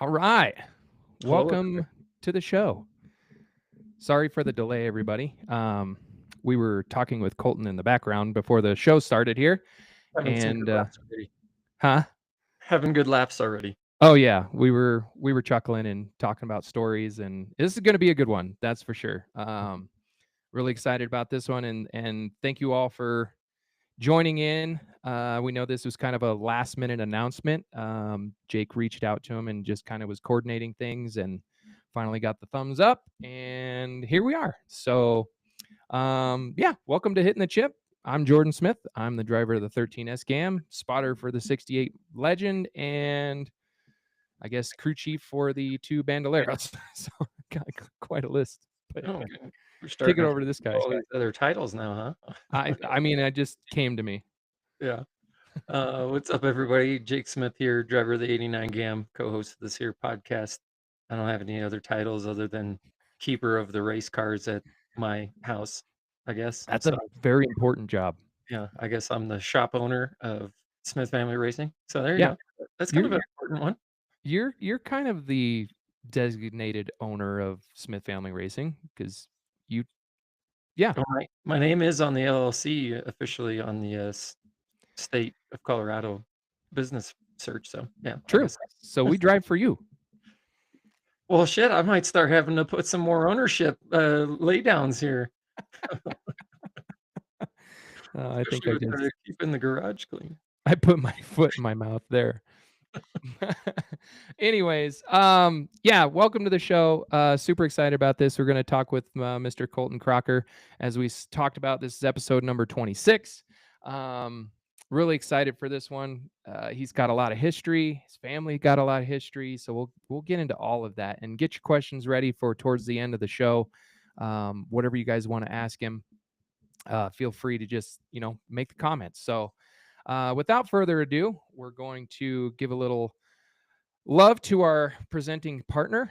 All right. Hello. Welcome to the show. Sorry for the delay, everybody. We were talking with Colton in the background before the show started here. Having some good And laughs already. huh? Having good laughs already. Oh yeah, we were chuckling and talking about stories, and this is going to be a good one, that's for sure. Really excited about this one, and thank you all for joining in. We know this was kind of a last minute announcement. Jake reached out to him and just kind of was coordinating things, and finally got the thumbs up, and here we are. So yeah, welcome to Hitting the Chip. I'm Jordan Smith. I'm the driver of the 13S Gam, spotter for the 68 Legend, and I guess crew chief for the two Bandoleros. So got quite a list. But Oh, good. We're kick it starting to over to this guy. all these other titles now, huh? I mean, it just came to me. Yeah. What's up, everybody? Jake Smith here, driver of the 89 GAM, co-host of this here podcast. I don't have any other titles other than keeper of the race cars at my house, I guess. That's a So, very important job. yeah, I guess I'm the shop owner of Smith Family Racing. So there you Yeah, go. That's kind you're of an important one. you're kind of the designated owner of Smith Family Racing because you, yeah, All right. My name is on the LLC officially on the state of Colorado business search. So yeah, I true. guess. So we drive for you. Well, shit, I might start having to put some more ownership laydowns here, I think especially with keeping the garage clean. I put my foot in my mouth there. Anyways, yeah, welcome to the show. Super excited about this. We're going to talk with Mr. Colton Crocker. As we talked about, this is episode number 26. Really excited for this one. He's got a lot of history. His family got a lot of history. So we'll get into all of that and get your questions ready for towards the end of the show. Whatever you guys want to ask him, feel free to just make the comments. So without further ado, we're going to give a little love to our presenting partner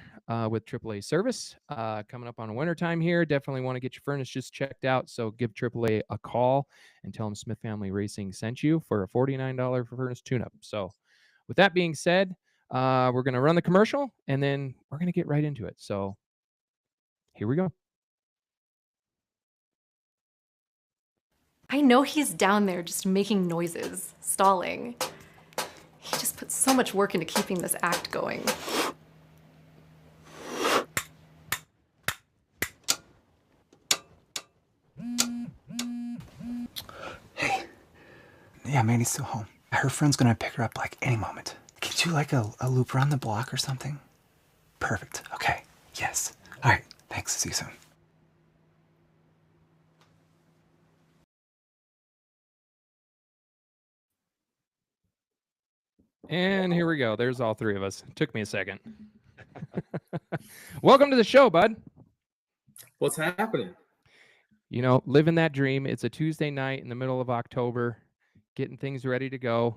with AAA Service. Coming up on wintertime here, definitely want to get your furnace just checked out. So give AAA a call and tell them Smith Family Racing sent you for a $49 furnace tune-up. So with that being said, we're going to run the commercial and then we're going to get right into it. So here we go. I know he's down there just making noises, stalling. He just puts so much work into keeping this act going. Hey. Yeah, Mandy's still home. Her friend's gonna pick her up like any moment. Can you do like a loop around the block or something? Perfect. Okay. Yes. All right. Thanks. See you soon. And here we go. There's all three of us. Took me a second. Welcome to the show, bud. What's happening? Living that dream. It's a Tuesday night in the middle of October, getting things ready to go,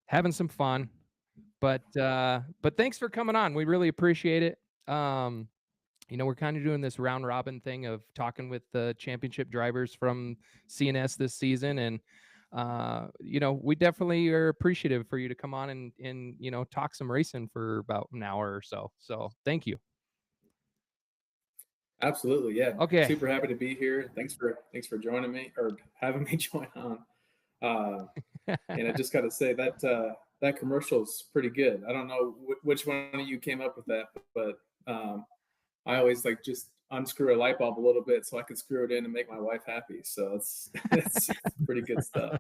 having some fun. But thanks for coming on. We really appreciate it. We're kind of doing this round robin thing of talking with the championship drivers from CNS this season, and we definitely are appreciative for you to come on and talk some racing for about an hour or so. So thank you. Absolutely, yeah. Okay. Super happy to be here. Thanks for joining me or having me join on. And I just got to say that commercial is pretty good. I don't know which one of you came up with that, but I always like just unscrew a light bulb a little bit so I can screw it in and make my wife happy. So it's pretty good stuff.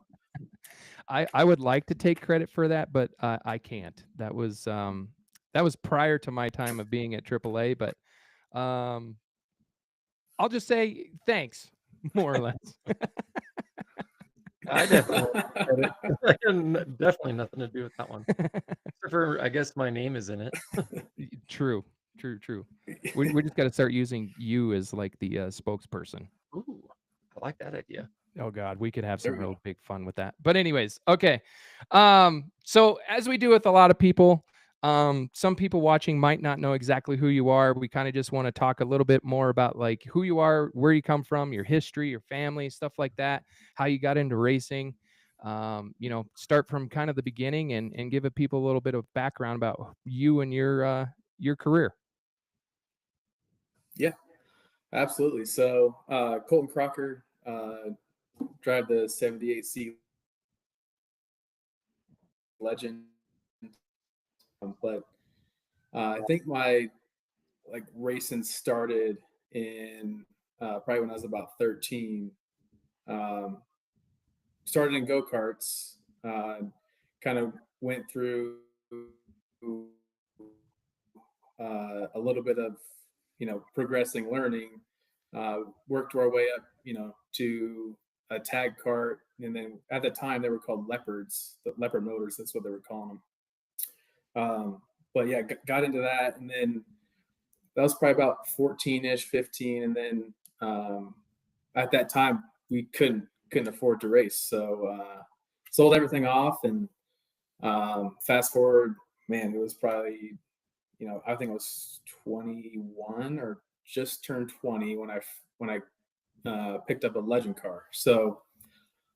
I would like to take credit for that, but I can't. That was prior to my time of being at AAA, but I'll just say thanks, more or less. I definitely definitely nothing to do with that one. Except for, I guess my name is in it. True. We just got to start using you as like the spokesperson. Ooh, I like that idea. Oh God, we could have some real big fun with that. But anyways, okay. So as we do with a lot of people, some people watching might not know exactly who you are. We kind of just want to talk a little bit more about like who you are, where you come from, your history, your family, stuff like that, how you got into racing. start from kind of the beginning and give people a little bit of background about you and your career. Yeah, absolutely. So Colton Crocker, drive the 78C Legend, but I think my racing started in probably when I was about 13. Started in go-karts, kind of went through a little bit of progressing learning, worked our way up to a tag cart, and then at the time they were called leopards, the leopard motors, that's what they were calling them. But yeah, got into that, and then that was probably about 14ish, 15, and then at that time we couldn't afford to race, so sold everything off, and fast forward, man, it was probably I think I was 21 or just turned 20 when I picked up a Legend car. So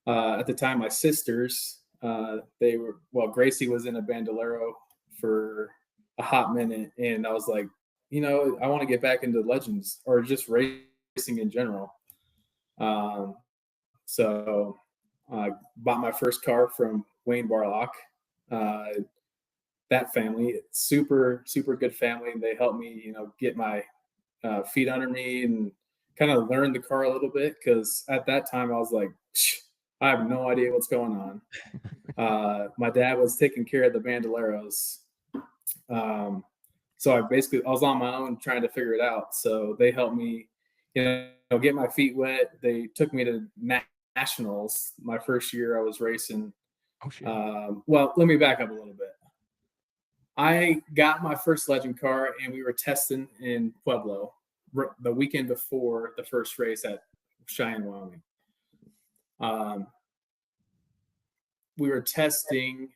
at the time, my sisters, Gracie was in a Bandolero for a hot minute, and I was like, I want to get back into Legends or just racing in general. So I bought my first car from Wayne Barlock. That family, super good family. They helped me, get my feet under me and kind of learn the car a little bit, because at that time I was like, I have no idea what's going on. My dad was taking care of the Bandoleros, so I was on my own trying to figure it out. So they helped me, get my feet wet. They took me to nationals my first year I was racing. Oh shit. Well, let me back up a little bit. I got my first Legend car, and we were testing in Pueblo the weekend before the first race at Cheyenne, Wyoming. We were testing,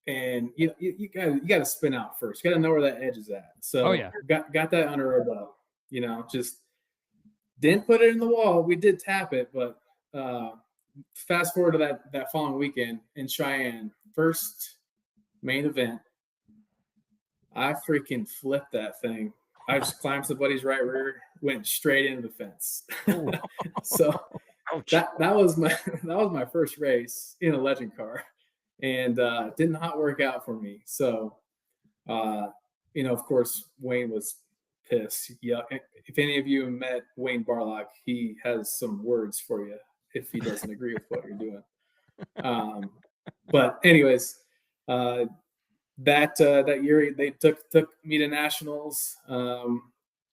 and you got to spin out first. You got to know where that edge is at. So got that under our belt. Just didn't put it in the wall. We did tap it, but fast forward to that following weekend in Cheyenne, first main event. I freaking flipped that thing. I just climbed somebody's right rear, went straight into the fence. So that was my first race in a Legend car, and did not work out for me. So, of course, Wayne was pissed. Yeah, if any of you met Wayne Barlock, he has some words for you if he doesn't agree with what you're doing. But anyways. That year they took me to nationals.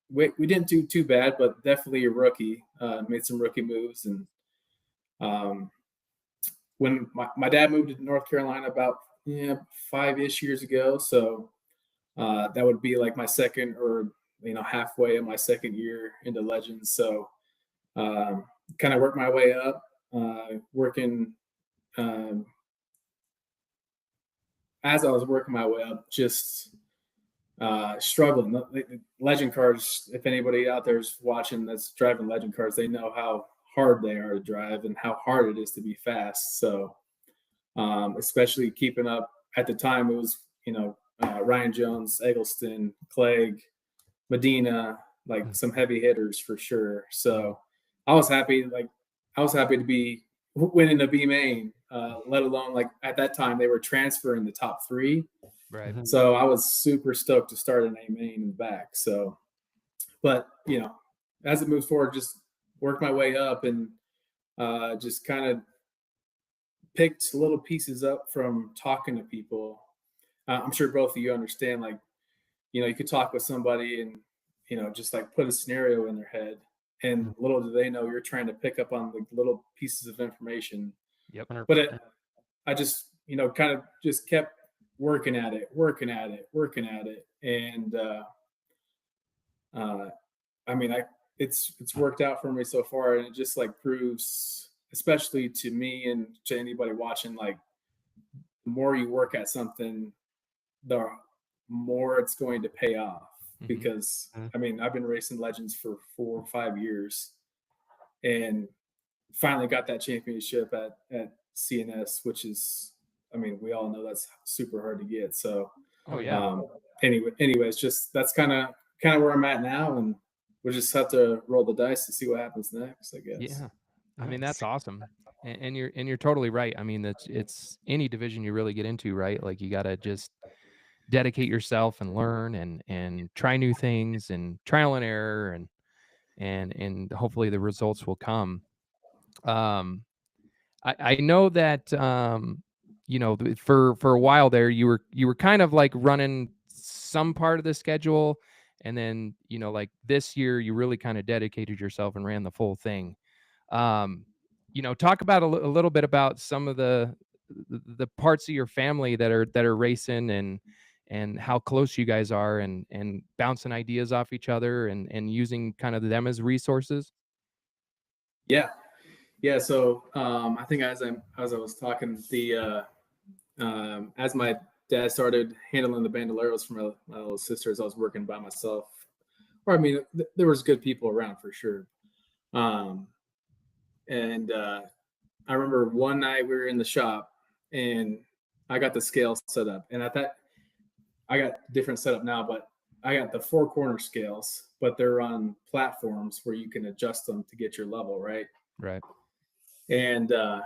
We didn't do too bad, but definitely a rookie. Made some rookie moves, and when my dad moved to North Carolina about 5-ish years ago, so that would be like my second, or halfway of my second year into Legends. So kind of worked my way up, working. As I was working my way up, just struggling. Legend cars, if anybody out there is watching that's driving Legend cars, they know how hard they are to drive and how hard it is to be fast. So especially keeping up at the time, it was, Ryan Jones, Eggleston, Clegg, Medina, some heavy hitters for sure. So I was happy to be winning the B main, let alone at that time they were transferring the top 3. Right. So I was super stoked to start an A main in the back. So, but as it moves forward, just work my way up, and just kind of picked little pieces up from talking to people. I'm sure both of you understand, you could talk with somebody and, just put a scenario in their head, and little do they know you're trying to pick up on the little pieces of information. Yep. But I just, kind of just kept working at it. And, it's worked out for me so far. And it just proves, especially to me and to anybody watching, the more you work at something, the more it's going to pay off. Because I've been racing Legends for 4 or 5 years, and finally got that championship at CNS, which is, I mean, we all know that's super hard to get. So, Oh yeah. anyways, just that's kind of where I'm at now, and we'll just have to roll the dice to see what happens next, I guess. Yeah. I mean, Nice. that's awesome. And you're totally right. I mean, it's any division you really get into, right? Like you got to just dedicate yourself and learn and try new things and trial and error and hopefully the results will come. I know that for a while there you were kind of like running some part of the schedule, and then like this year you really kind of dedicated yourself and ran the full thing. Talk about a little bit about some of the parts of your family that are racing and how close you guys are and bouncing ideas off each other and using kind of them as resources. Yeah. So I think as I was talking, as my dad started handling the bandoleros for my little sisters, I was working by myself. Or I mean, there was good people around for sure. And I remember one night we were in the shop and I got the scale set up, and I thought I got different setup now, but I got the 4 corner scales, but they're on platforms where you can adjust them to get your level, right? Right. And I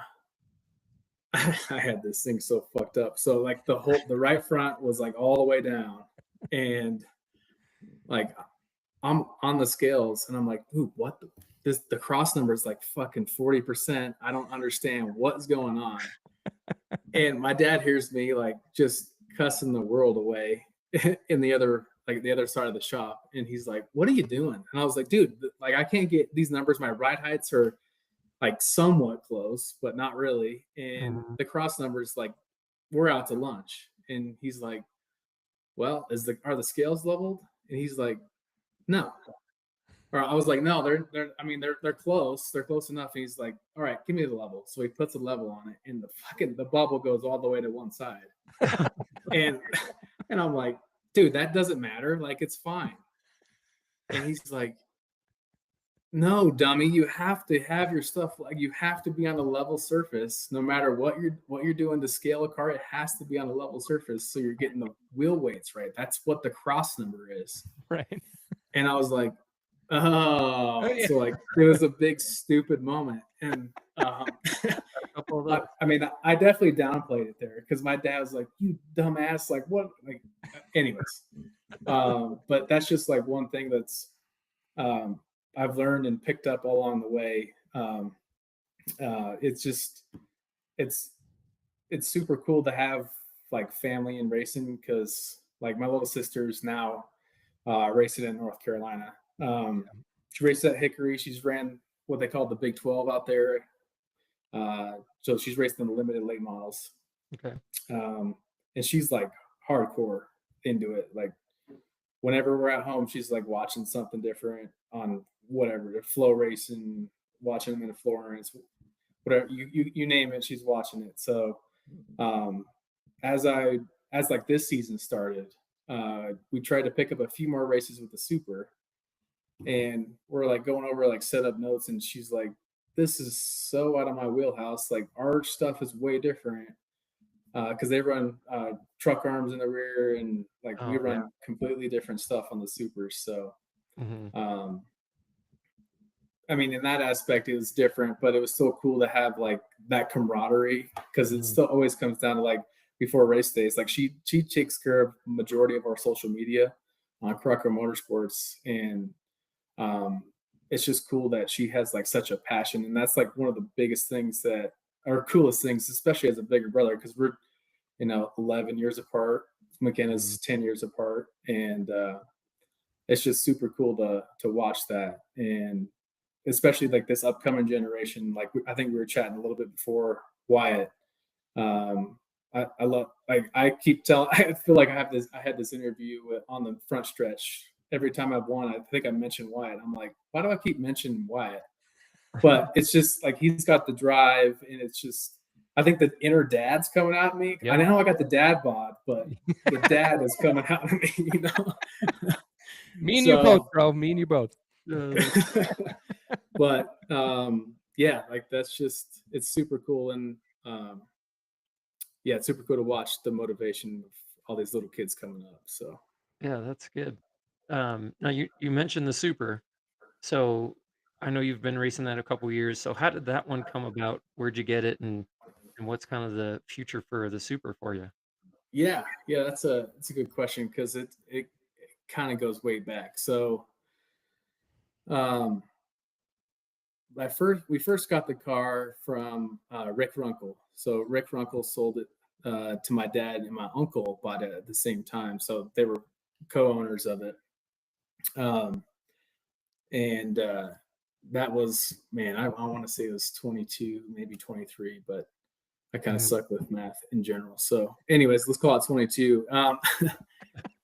had this thing so fucked up. So like the right front was like all the way down, and like I'm on the scales and I'm like, ooh, what the cross number is like fucking 40%. I don't understand what's going on. And my dad hears me like just cussing the world away in the other side of the shop, and he's like, what are you doing? And I was like, dude, like I can't get these numbers. My ride heights are like somewhat close, but not really. And the cross numbers, like, we're out to lunch. And he's like, well, are the scales leveled? And he's like, no. Or I was like, no, they're close. They're close enough. And he's like, all right, give me the level. So he puts a level on it, and the bubble goes all the way to one side. and I'm like, dude, that doesn't matter. Like, it's fine. And he's like, no, dummy, you have to have your stuff, like you have to be on a level surface. No matter what you're doing to scale a car, it has to be on a level surface so you're getting the wheel weights right. That's what the cross number is. Right. And I was like, oh yeah. So like it was a big stupid moment. And I mean, I definitely downplayed it there because my dad was like, you dumbass, like what? Like, anyways. But that's just like one thing that's I've learned and picked up all along the way. It's super cool to have like family in racing, because like my little sister's now racing in North Carolina. She raced at Hickory. She's ran what they call the Big 12 out there. So she's racing the limited late models. Okay. And she's like hardcore into it. Like whenever we're at home, she's like watching something different on whatever, the flow racing, watching them in Florence, whatever you name it, she's watching it. So as like this season started, we tried to pick up a few more races with the Super, and we're like going over like setup notes, and she's like, this is so out of my wheelhouse. Like our stuff is way different. Because they run truck arms in the rear, and like we run completely different stuff on the Supers. So, I mean, in that aspect, it was different, but it was still cool to have like that camaraderie, because it still always comes down to like before race days. Like she takes care of the majority of our social media on Crocker Motorsports, and it's just cool that she has like such a passion, and that's like one of the biggest things that are coolest things, especially as a bigger brother, because we're 11 years apart. McKenna's 10 years apart, and it's just super cool to watch that, and especially like this upcoming generation. Like I think we were chatting a little bit before, Wyatt. I love, like I keep telling, I feel like I had this interview on the front stretch. Every time I've won, I think I mentioned Wyatt. I'm like, why do I keep mentioning Wyatt? But it's just like he's got the drive, and it's just, I think the inner dad's coming out of me. Yep. I know I got the dad bod, but the dad is coming out of me, Me and you both, bro. Me and you both. But yeah, like that's just, it's super cool. And yeah, it's super cool to watch the motivation of all these little kids coming up. So Yeah, that's good. Now you mentioned the Super. So I know you've been racing that a couple years. So how did that one come about? Where'd you get it, and what's kind of the future for the Super for you? yeah, that's a good question because it kind of goes way back. So um, we first got the car from Rick Runkle. So Rick Runkle sold it to my dad, and my uncle bought it at the same time. So they were co-owners of it. And that was, man, I want to say it was 22, maybe 23, but I kind of suck with math in general. So anyways, let's call it 22.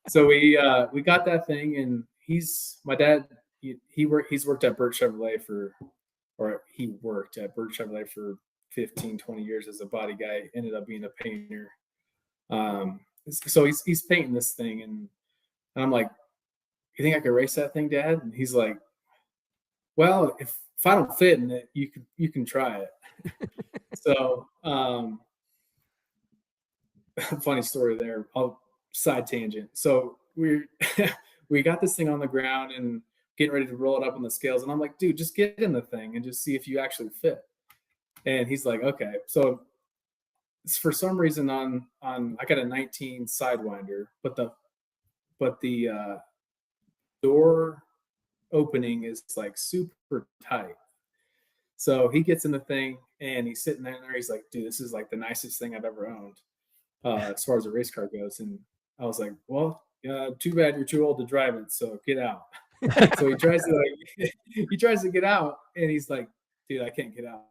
So we got that thing, and my dad, he's worked at Burt Chevrolet he worked at Burt Chevrolet for 15, 20 years as a body guy, ended up being a painter. So he's painting this thing, and I'm like, you think I could race that thing, Dad? And he's like, well, if I don't fit in it, you can try it. So funny story there. I'll side tangent. So we got this thing on the ground and getting ready to roll it up on the scales, and I'm like, dude, just get in the thing and just see if you actually fit. And he's like, okay. So for some reason on I got a 19 Sidewinder, but the door opening is like super tight. So he gets in the thing and he's sitting there. He's like, dude, this is like the nicest thing I've ever owned as far as a race car goes. And I was like, well, too bad you're too old to drive it, so get out. So he tries to get out, and he's like, dude, I can't get out.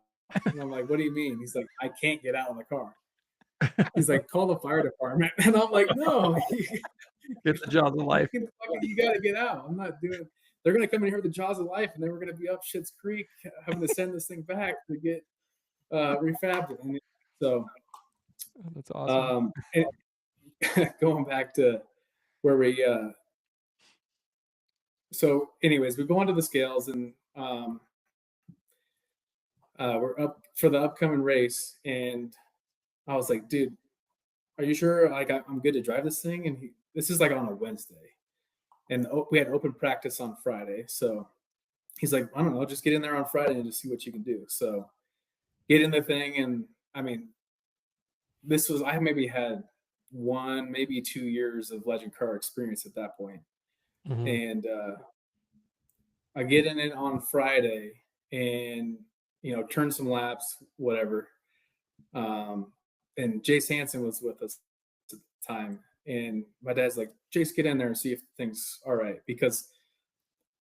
And I'm like, what do you mean? He's like, I can't get out of the car. He's like, call the fire department. And I'm like, no. Get the jaws of life. You got to get out. I'm not doing. They're going to come in here with the jaws of life, and then we're going to be up Schitt's Creek having to send this thing back to get refabbed. And so that's awesome. And going back to where we so anyways, we go onto the scales, and we're up for the upcoming race, and I was like, dude, are you sure like I'm good to drive this thing? And this is like on a Wednesday, and we had open practice on Friday. So he's like, I don't know, just get in there on Friday and just see what you can do. So get in the thing, and I mean, I maybe had 1, maybe 2 years of legend car experience at that point. Mm-hmm. And I get in it on Friday and, turn some laps, whatever. And Jace Hansen was with us at the time. And my dad's like, Jace, get in there and see if things are right. Because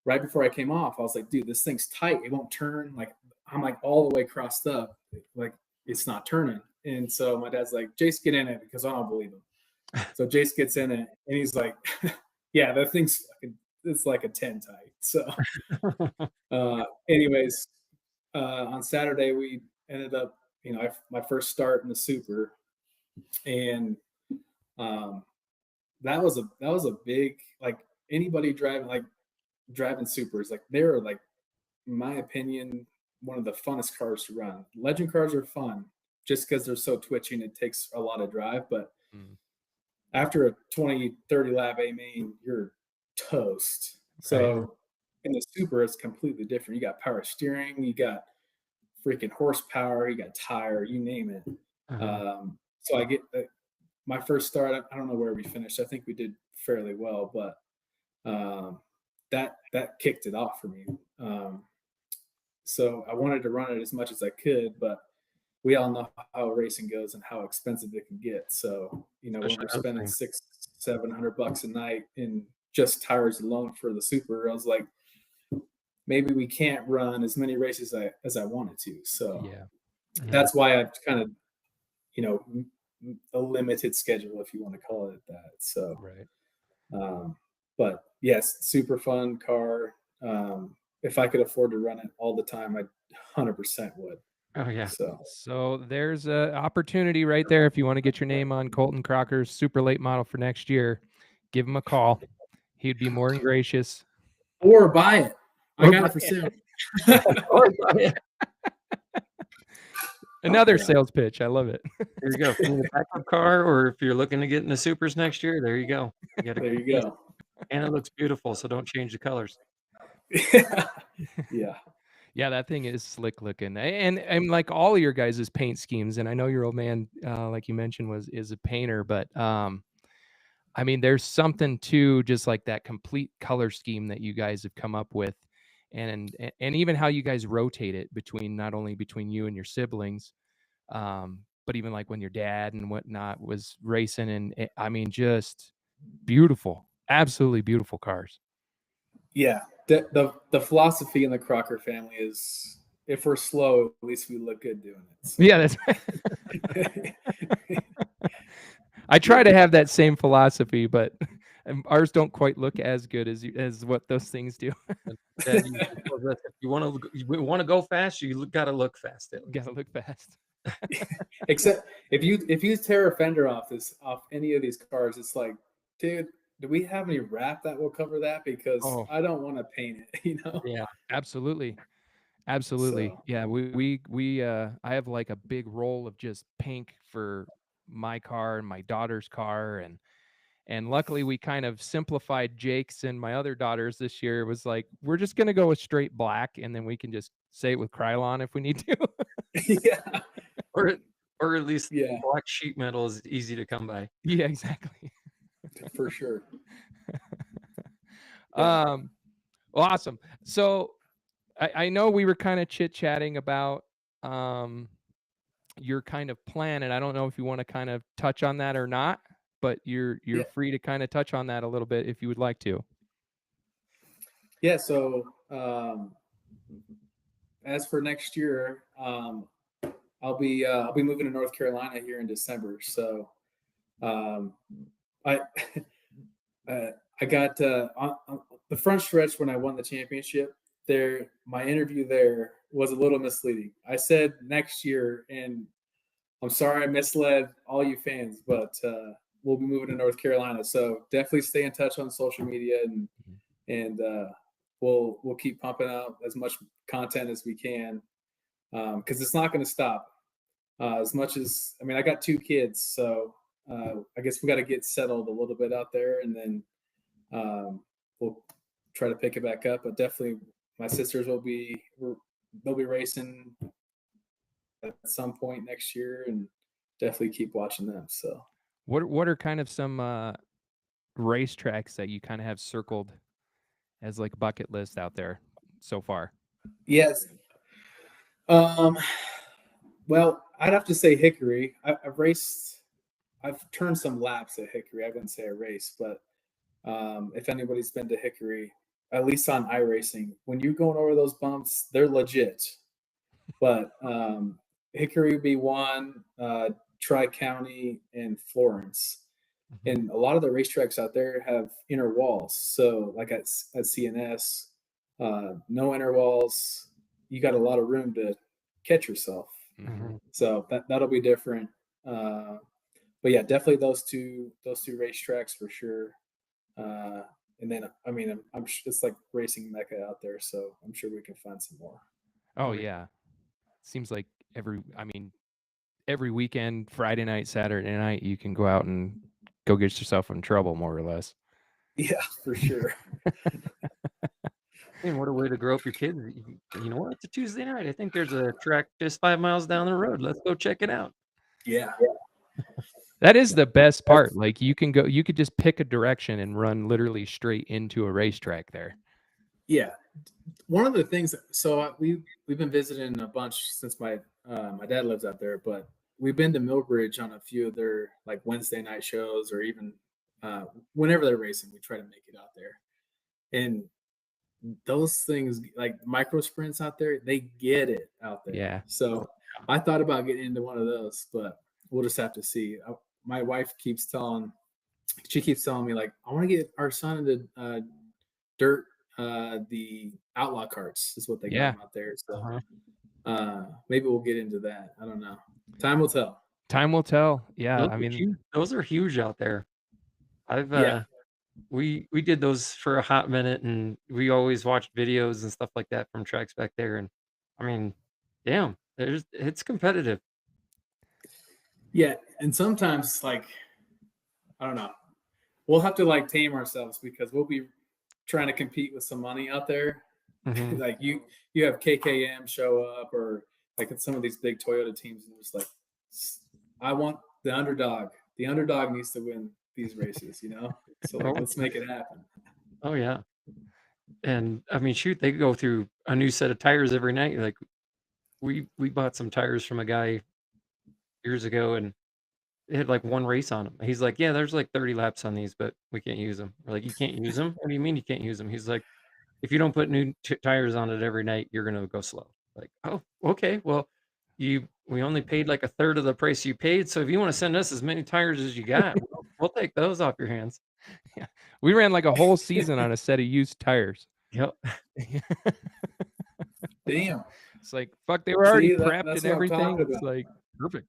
right before I came off, I was like, dude, this thing's tight. It won't turn. Like, I'm like all the way crossed up. Like, it's not turning. And so my dad's like, Jace, get in it, because I don't believe him. So Jace gets in it, and he's like, yeah, that thing's it's like a 10 tight. So anyways, on Saturday, we ended up, my first start in the Super. And that was a big, like, anybody driving Supers, like, they're like, in my opinion, one of the funnest cars to run. Legend cars are fun just because they're so twitchy and it takes a lot of drive. But after a 20, 30 lap A main, you're toast. So in the Super, it's completely different. You got power steering, you got freaking horsepower, you got tire, you name it. So I get my first start. I don't know where we finished. I think we did fairly well, but that kicked it off for me. So I wanted to run it as much as I could, but we all know how racing goes and how expensive it can get. So, when we're spending $600-700 a night in just tires alone for the Super, I was like, maybe we can't run as many races as I wanted to. So that's why I've kind of, a limited schedule, if you want to call it that. So, but yes, super fun car. If I could afford to run it all the time, I 100% would. Oh yeah. So there's a opportunity right there. If you want to get your name on Colton Crocker's super late model for next year, give him a call. He'd be more than gracious. Or buy it. I got it for sale. Or buy it. Another Yeah. sales pitch. I love it. There you go. If you need a backup car, or if you're looking to get into supers next year, there you go. You got a There good you piece. go. And it looks beautiful, so don't change the colors. Yeah. Yeah, that thing is slick looking, and like all of your guys' paint schemes. And I know your old man, like you mentioned, is a painter, but I mean, there's something to just like that complete color scheme that you guys have come up with, and even how you guys rotate it between not only between you and your siblings, but even like when your dad and whatnot was racing, and I mean, just beautiful, absolutely beautiful cars. Yeah. The philosophy in the Crocker family is if we're slow, at least we look good doing it. So. Yeah, that's. I try to have that same philosophy, but ours don't quite look as good as what those things do. If you want to go fast, you got to look fast. Gotta look fast. Except if you tear a fender off any of these cars, it's like, dude, do we have any wrap that will cover that? Because I don't want to paint it, Yeah, absolutely. So. Yeah, we I have like a big roll of just pink for my car and my daughter's car, and luckily we kind of simplified Jake's and my other daughter's this year. It was like, we're just gonna go with straight black, and then we can just say it with Krylon if we need to. Yeah. Or at least black sheet metal is easy to come by. Yeah, exactly. For sure. Well, awesome. So I know we were kind of chit-chatting about your kind of plan, and I don't know if you want to kind of touch on that or not, but you're free to kind of touch on that a little bit if you would like to. Yeah, so as for next year, I'll be moving to North Carolina here in December. So I I got on the front stretch when I won the championship. There, my interview there was a little misleading. I said next year, and I'm sorry I misled all you fans, but we'll be moving to North Carolina. So definitely stay in touch on social media, and we'll keep pumping out as much content as we can, because it's not going to stop. As much as I got 2 kids, so I guess we got to get settled a little bit out there, and then we'll try to pick it back up. But definitely, my sisters they'll be racing at some point next year, and definitely keep watching them. So what are kind of some racetracks that you kind of have circled as like a bucket list out there so far? Yes. Well, I'd have to say Hickory. I've turned some laps at Hickory. I wouldn't say a race, but if anybody's been to Hickory, at least on iRacing, when you're going over those bumps, they're legit. But Hickory would be one, Tri-County, and Florence. And a lot of the racetracks out there have inner walls. So like at CNS, no inner walls. You got a lot of room to catch yourself. Mm-hmm. So that'll be different. But yeah, definitely those two racetracks for sure. And then I'm it's like racing mecca out there, so I'm sure we can find some more. Oh yeah, seems like every weekend, Friday night, Saturday night, you can go out and go get yourself in trouble, more or less. Yeah, for sure. And what a way to grow up your kids. You know what? It's a Tuesday night. I think there's a track just 5 miles down the road. Let's go check it out. Yeah. That is the best part. Like you could just pick a direction and run literally straight into a racetrack there. Yeah. One of the things, so we've been visiting a bunch since my dad lives out there, but we've been to Millbridge on a few of their like Wednesday night shows, or even whenever they're racing, we try to make it out there. And those things like micro sprints out there, they get it out there. Yeah. So I thought about getting into one of those, but we'll just have to see. My wife keeps telling me like, I want to get our son into dirt. The outlaw carts is what they got out there. So maybe we'll get into that. I don't know. Time will tell. Time will tell. Yeah. Those are huge out there. We did those for a hot minute, and we always watched videos and stuff like that from tracks back there. And damn, it's competitive. Yeah, and sometimes like I don't know, we'll have to like tame ourselves because we'll be trying to compete with some money out there. Mhm. Like you have KKM show up, or like in some of these big Toyota teams, and just like I want the underdog. The underdog needs to win these races, you know. So like, Oh, let's make it happen. oh yeah. And I mean, shoot, they go through a new set of tires every night. Like we bought some tires from a guy years ago, and it had like one race on them. He's like, yeah, there's like 30 laps on these, but we can't use them. We're like, you can't use them? What do you mean you can't use them? He's like, if you don't put new tires on it every night, you're gonna go slow. Like, oh, okay, well, we only paid like a third of the price you paid, so if you want to send us as many tires as you got, we'll take those off your hands. Yeah. We ran like a whole season on a set of used tires. Yep. Damn. It's like, fuck, they were already See, prepped that's and what I'm talking everything. It's about. like perfect.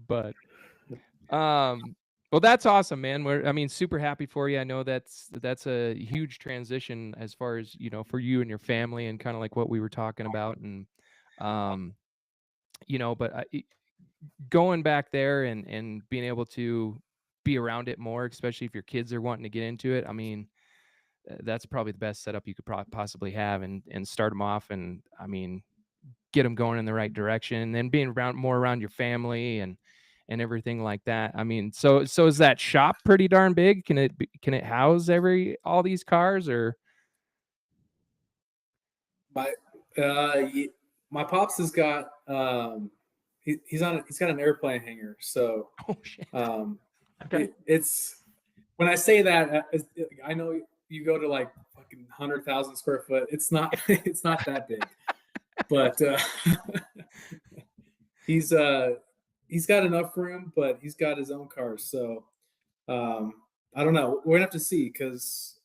But well, that's awesome, man. I mean, super happy for you. I know that's a huge transition as far as, you know, for you and your family, and kind of like what we were talking about. And you know, but going back there and being able to be around it more, especially if your kids are wanting to get into it. I mean, that's probably the best setup you could possibly have, and start them off, and I mean, get them going in the right direction, and then being more around your family and everything like that. I mean, so is that shop pretty darn big? Can it house all these cars, or? My pops has got he's got an airplane hangar, so Oh shit. Okay. it's when I say that, I know you go to like fucking 100,000 square foot. It's not it's not that big, but he's got enough room, but he's got his own cars. So I don't know. We're gonna have to see, because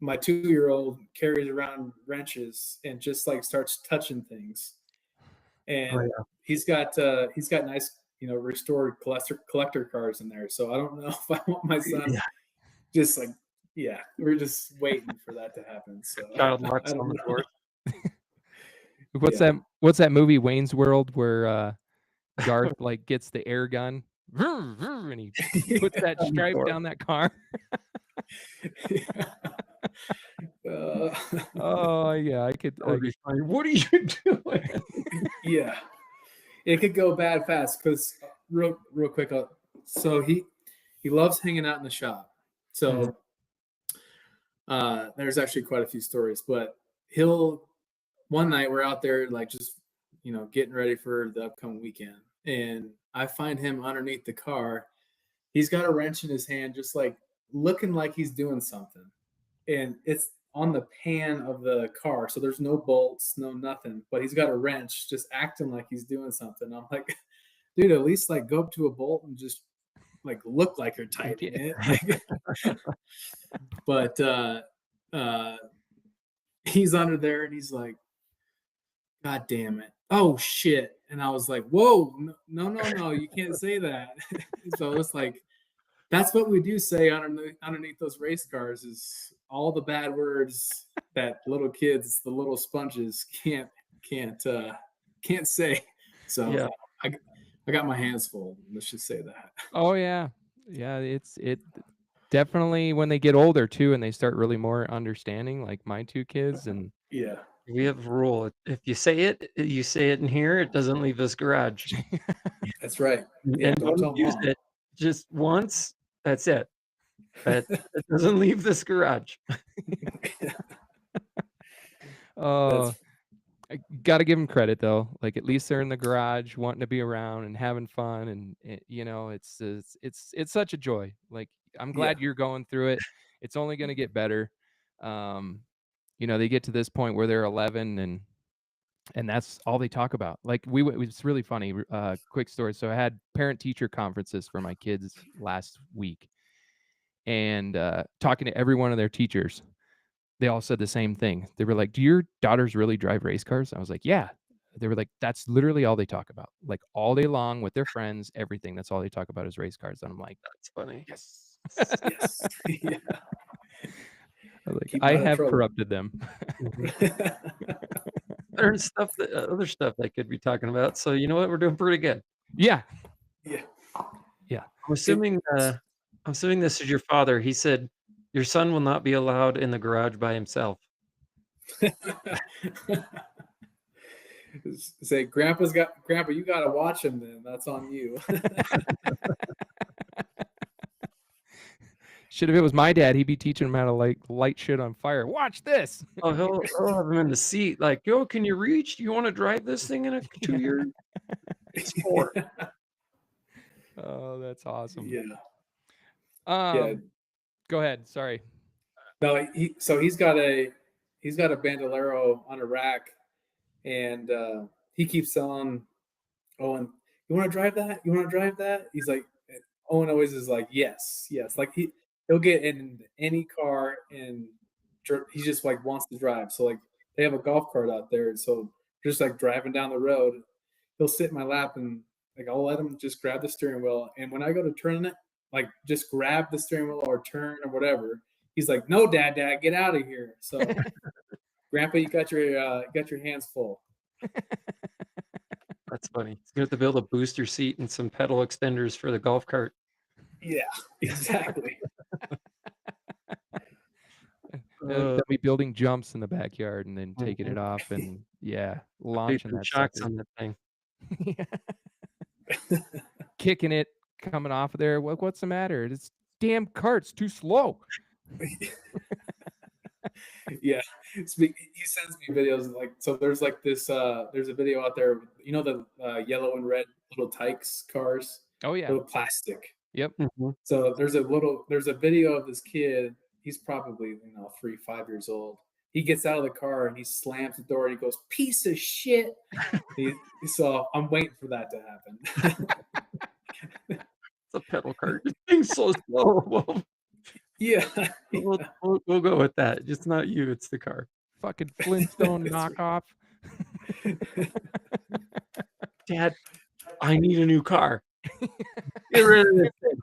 my 2-year-old carries around wrenches and just like starts touching things, and Oh, yeah. he's got nice, you know, restored collector cars in there. So I don't know if I want my son just like, yeah, we're just waiting for that to happen. So Child I locks don't on the know. door. What's that movie, Wayne's World, where Garth like gets the air gun and he puts that stripe down that car? Oh yeah, I could. That would be funny. What are you doing? Yeah, it could go bad fast, because real quick. So he loves hanging out in the shop. So there's actually quite a few stories, but one night we're out there like just, you know, getting ready for the upcoming weekend, and I find him underneath the car. He's got a wrench in his hand, just like looking like he's doing something, and it's on the pan of the car, so there's no bolts, no nothing, but he's got a wrench just acting like he's doing something. I'm like, dude, at least like go up to a bolt and just like look like you're tightening it. But he's under there and he's like, God damn it, oh shit. And I was like, whoa, no, you can't say that. So it's like, that's what we do say underneath those race cars, is all the bad words that little kids, the little sponges, can't say. So Yeah. I got my hands full. Let's just say that. Oh yeah, it definitely, when they get older too, and they start really more understanding, like my two kids, and Yeah. We have a rule. If you say it in here, it doesn't leave this garage. That's right. Yeah, And don't tell don't use mom. it just once. That's it. But it doesn't leave this garage. oh, I gotta give them credit though. Like, at least they're in the garage, wanting to be around and having fun, and you know, it's such a joy. Like, I'm glad you're going through it. It's only gonna get better. You know, they get to this point where they're 11, and that's all they talk about. Like, it's really funny. Quick story. So I had parent teacher conferences for my kids last week, and talking to every one of their teachers, they all said the same thing. They were like, do your daughters really drive race cars? I was like, yeah. They were like, that's literally all they talk about. Like, all day long with their friends, everything. That's all they talk about is race cars. And I'm like, That's funny. Yes. Yes. Yeah. I was like, Keep I out of have trouble. corrupted them. There's stuff that other stuff I could be talking about. So you know what? We're doing pretty good. Yeah. Yeah. I'm assuming this is your father. He said your son will not be allowed in the garage by himself. Say, Grandpa, you got to watch him then. That's on you. Shit, if it was my dad, he'd be teaching him how to light shit on fire. Watch this. Oh, he'll have him in the seat. Like, yo, can you reach? Do you want to drive this thing in a 2-year sport? Oh, that's awesome. Yeah. Go ahead. Sorry. No, he's got a Bandolero on a rack, and he keeps telling Owen, "You want to drive that? You want to drive that?" He's like, Owen always is like, "Yes, yes." Like he'll get in any car and he just like wants to drive. So like they have a golf cart out there, so just like driving down the road, he'll sit in my lap and like I'll let him just grab the steering wheel, and when I go to turn it, like just grab the steering wheel or turn or whatever. He's like, "No, Dad, get out of here." So, Grandpa, you got your hands full. That's funny. You have to build a booster seat and some pedal extenders for the golf cart. Yeah, exactly. They'll be building jumps in the backyard and then taking it off and launching that shocks sucker. on that thing. Kicking it, coming off of there. What's the matter? This damn cart's too slow. Yeah, he sends me videos like, so there's like this there's a video out there, you know, the yellow and red little Tykes cars. Oh yeah, little plastic. Yep. So there's a video of this kid. He's probably 3-5 years old. He gets out of the car and he slams the door and he goes, "Piece of shit." So I'm waiting for that to happen. It's a pedal cart. This thing's so slow. Well, yeah. We'll go with that. It's not you, it's the car. Fucking Flintstone knockoff. Dad, I need a new car. Get rid of this thing.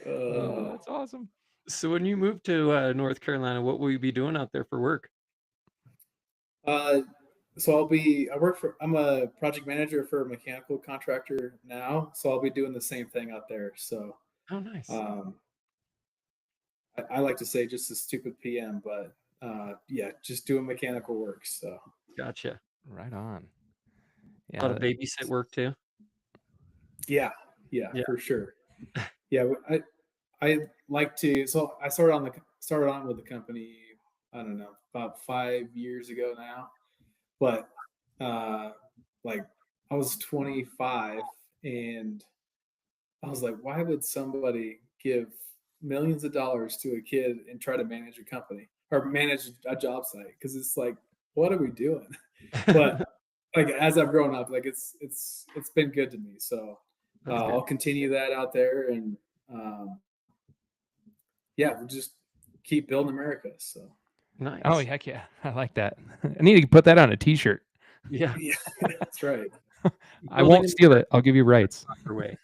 That's awesome. So when you move to North Carolina, what will you be doing out there for work? So I'm a project manager for a mechanical contractor now. So I'll be doing the same thing out there. So oh, nice. I like to say just a stupid PM, but just doing mechanical work. So gotcha. Right on. Yeah, a lot of babysit work too. Yeah, for sure. Yeah, I like to. So I started on with the company, I don't know, about 5 years ago now. But like I was 25 and I was like, why would somebody give millions of dollars to a kid and try to manage a company or manage a job site? Because it's like, what are we doing? But like as I've grown up, like it's been good to me. So I'll continue that out there, and we'll just keep building America. So nice. Oh heck yeah, I like that. I need to put that on a T-shirt. Yeah, that's right. I won't steal it. I'll give you rights. Way.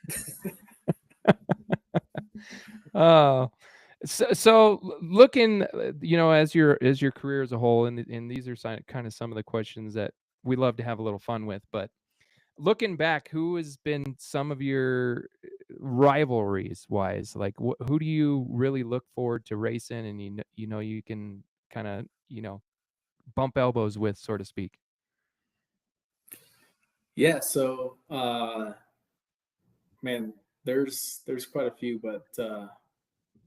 So looking, as your career as a whole, and these are kind of some of the questions that we love to have a little fun with. But looking back, who has been some of your rivalries wise? Like, who do you really look forward to racing, and you can kind of bump elbows with, so to speak? Yeah. So, man, there's quite a few, but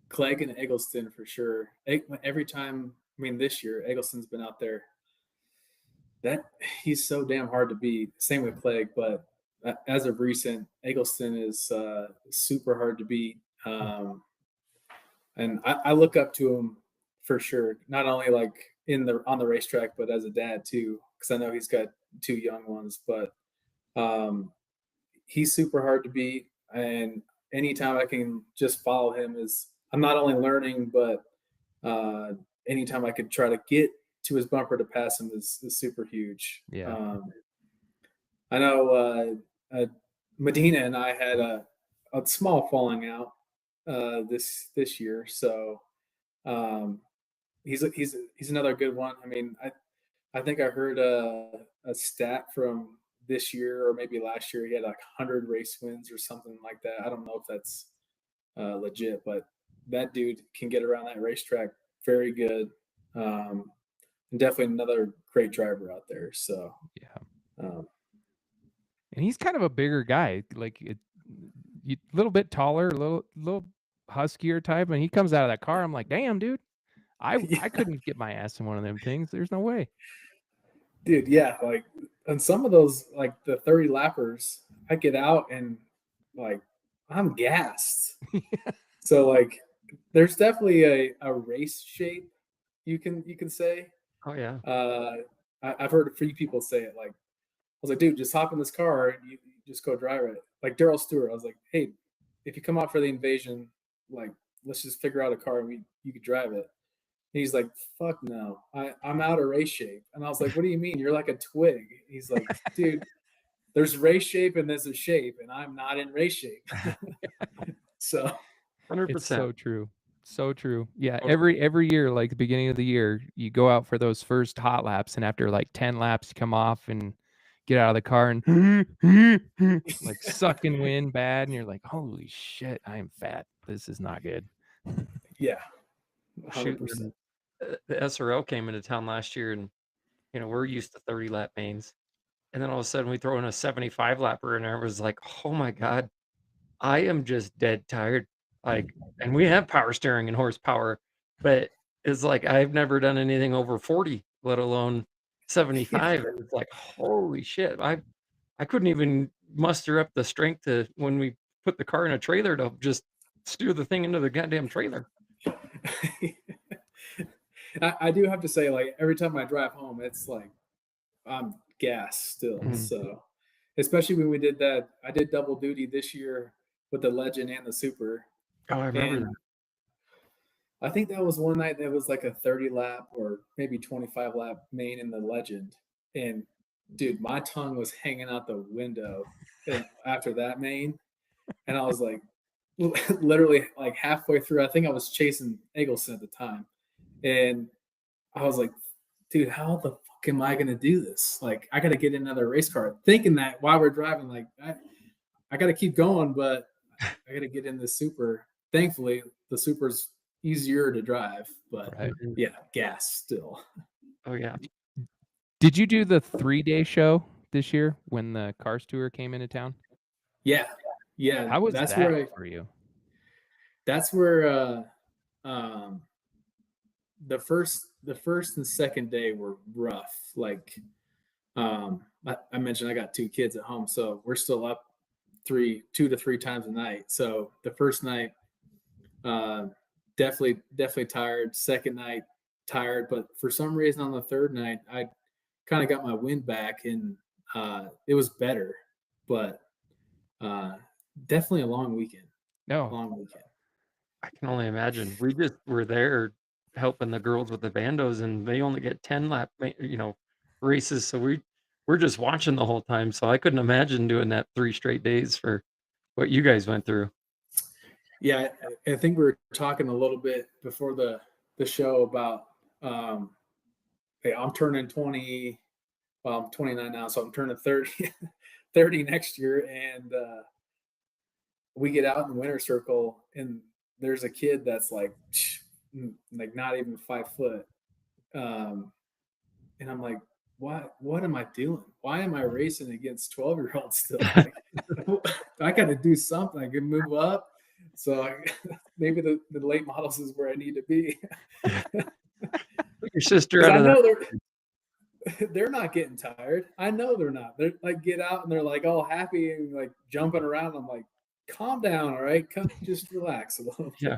Clegg and Eggleston for sure. Every time, this year Eggleston's been out there. That he's so damn hard to beat. Same with Clegg, but as of recent, Eggleston is super hard to beat. And I look up to him for sure. Not only like on the racetrack, but as a dad too, because I know he's got 2 young ones. But he's super hard to beat, and anytime I can just follow him I'm not only learning, but anytime I could try to get to his bumper to pass him is super huge. Yeah. I know Medina and I had a small falling out this year, so he's another good one. I think I heard a stat from this year or maybe last year. He had like 100 race wins or something like that. I don't know if that's legit, but that dude can get around that racetrack very good. Um, and definitely another great driver out there. So Yeah. um, And he's kind of a bigger guy, like a little bit taller, a little huskier type. And he comes out of that car. I'm like, damn, dude, I yeah, couldn't get my ass in one of them things. There's no way. dude, yeah, like on some of those, like the 30 lappers, I get out and like I'm gassed. So like, there's definitely a race shape you can say. Oh yeah. I've heard a few people say it. Like I was like, dude, just hop in this car and you just go drive it. Like Daryl Stewart, I was like, hey, if you come out for the invasion, like let's just figure out a car and you could drive it. And he's like, fuck no, I'm out of race shape. And I was like, what do you mean? You're like a twig. He's like, dude, there's race shape and there's a shape, and I'm not in race shape. So 100%. It's so true. So true. Yeah. Totally. Every year, like the beginning of the year, you go out for those first hot laps, and after like 10 laps, you come off and get out of the car and like sucking wind bad, and you're like, holy shit, I am fat. This is not good. yeah, Shoot, 100%. when the SRL came into town last year, and we're used to 30 lap mains, and then all of a sudden we throw in a 75 lapper, and I was like, oh my god, I am just dead tired. Like, and we have power steering and horsepower, but it's like I've never done anything over 40, let alone 75. And it's like, holy shit, I couldn't even muster up the strength to, when we put the car in a trailer, to just steer the thing into the goddamn trailer. I do have to say, like every time I drive home, it's like I'm gassed still. Mhm. So especially when we did that, I did double duty this year with the Legend and the Super. Oh, I remember And that. I think that was one night that was like a 30 lap or maybe 25 lap main in the Legend. And dude, my tongue was hanging out the window after that main. And I was like, literally like halfway through, I think I was chasing Eggleston at the time. And I was like, dude, how the fuck am I going to do this? Like, I got to get another race car. Thinking that while we're driving, like, I got to keep going, but I got to get in the Super. Thankfully, the Super's easier to drive, but Right. yeah, gas still. Oh yeah. Did you do the 3-day show this year when the Cars Tour came into town? Yeah, yeah. How was that's that where for you? that's where the first and second day were rough. Like I mentioned, I got two kids at home, so we're still up 2 to 3 times a night. So the first night, definitely tired. Second night, tired. But for some reason, on the third night, I kind of got my wind back, and it was better. But definitely a long weekend. No. Long weekend. I can only imagine. We just were there helping the girls with the bandos, and they only get 10 lap, races. So we're just watching the whole time. So I couldn't imagine doing that 3 straight days for what you guys went through. Yeah, I think we were talking a little bit before the show about hey, I'm turning 20. Well, I'm 29 now, so I'm turning 30 next year, and we get out in the winter circle, and there's a kid that's like not even 5 foot, and I'm like, what am I doing? Why am I racing against 12-year-olds still? Like, I got to do something. I can move up. So maybe the late models is where I need to be. Put your sister 'Cause out I of know that. they're not getting tired. I know they're not. They're like get out and they're like all happy and like jumping around. I'm like, calm down, all right? Just relax a little. Yeah.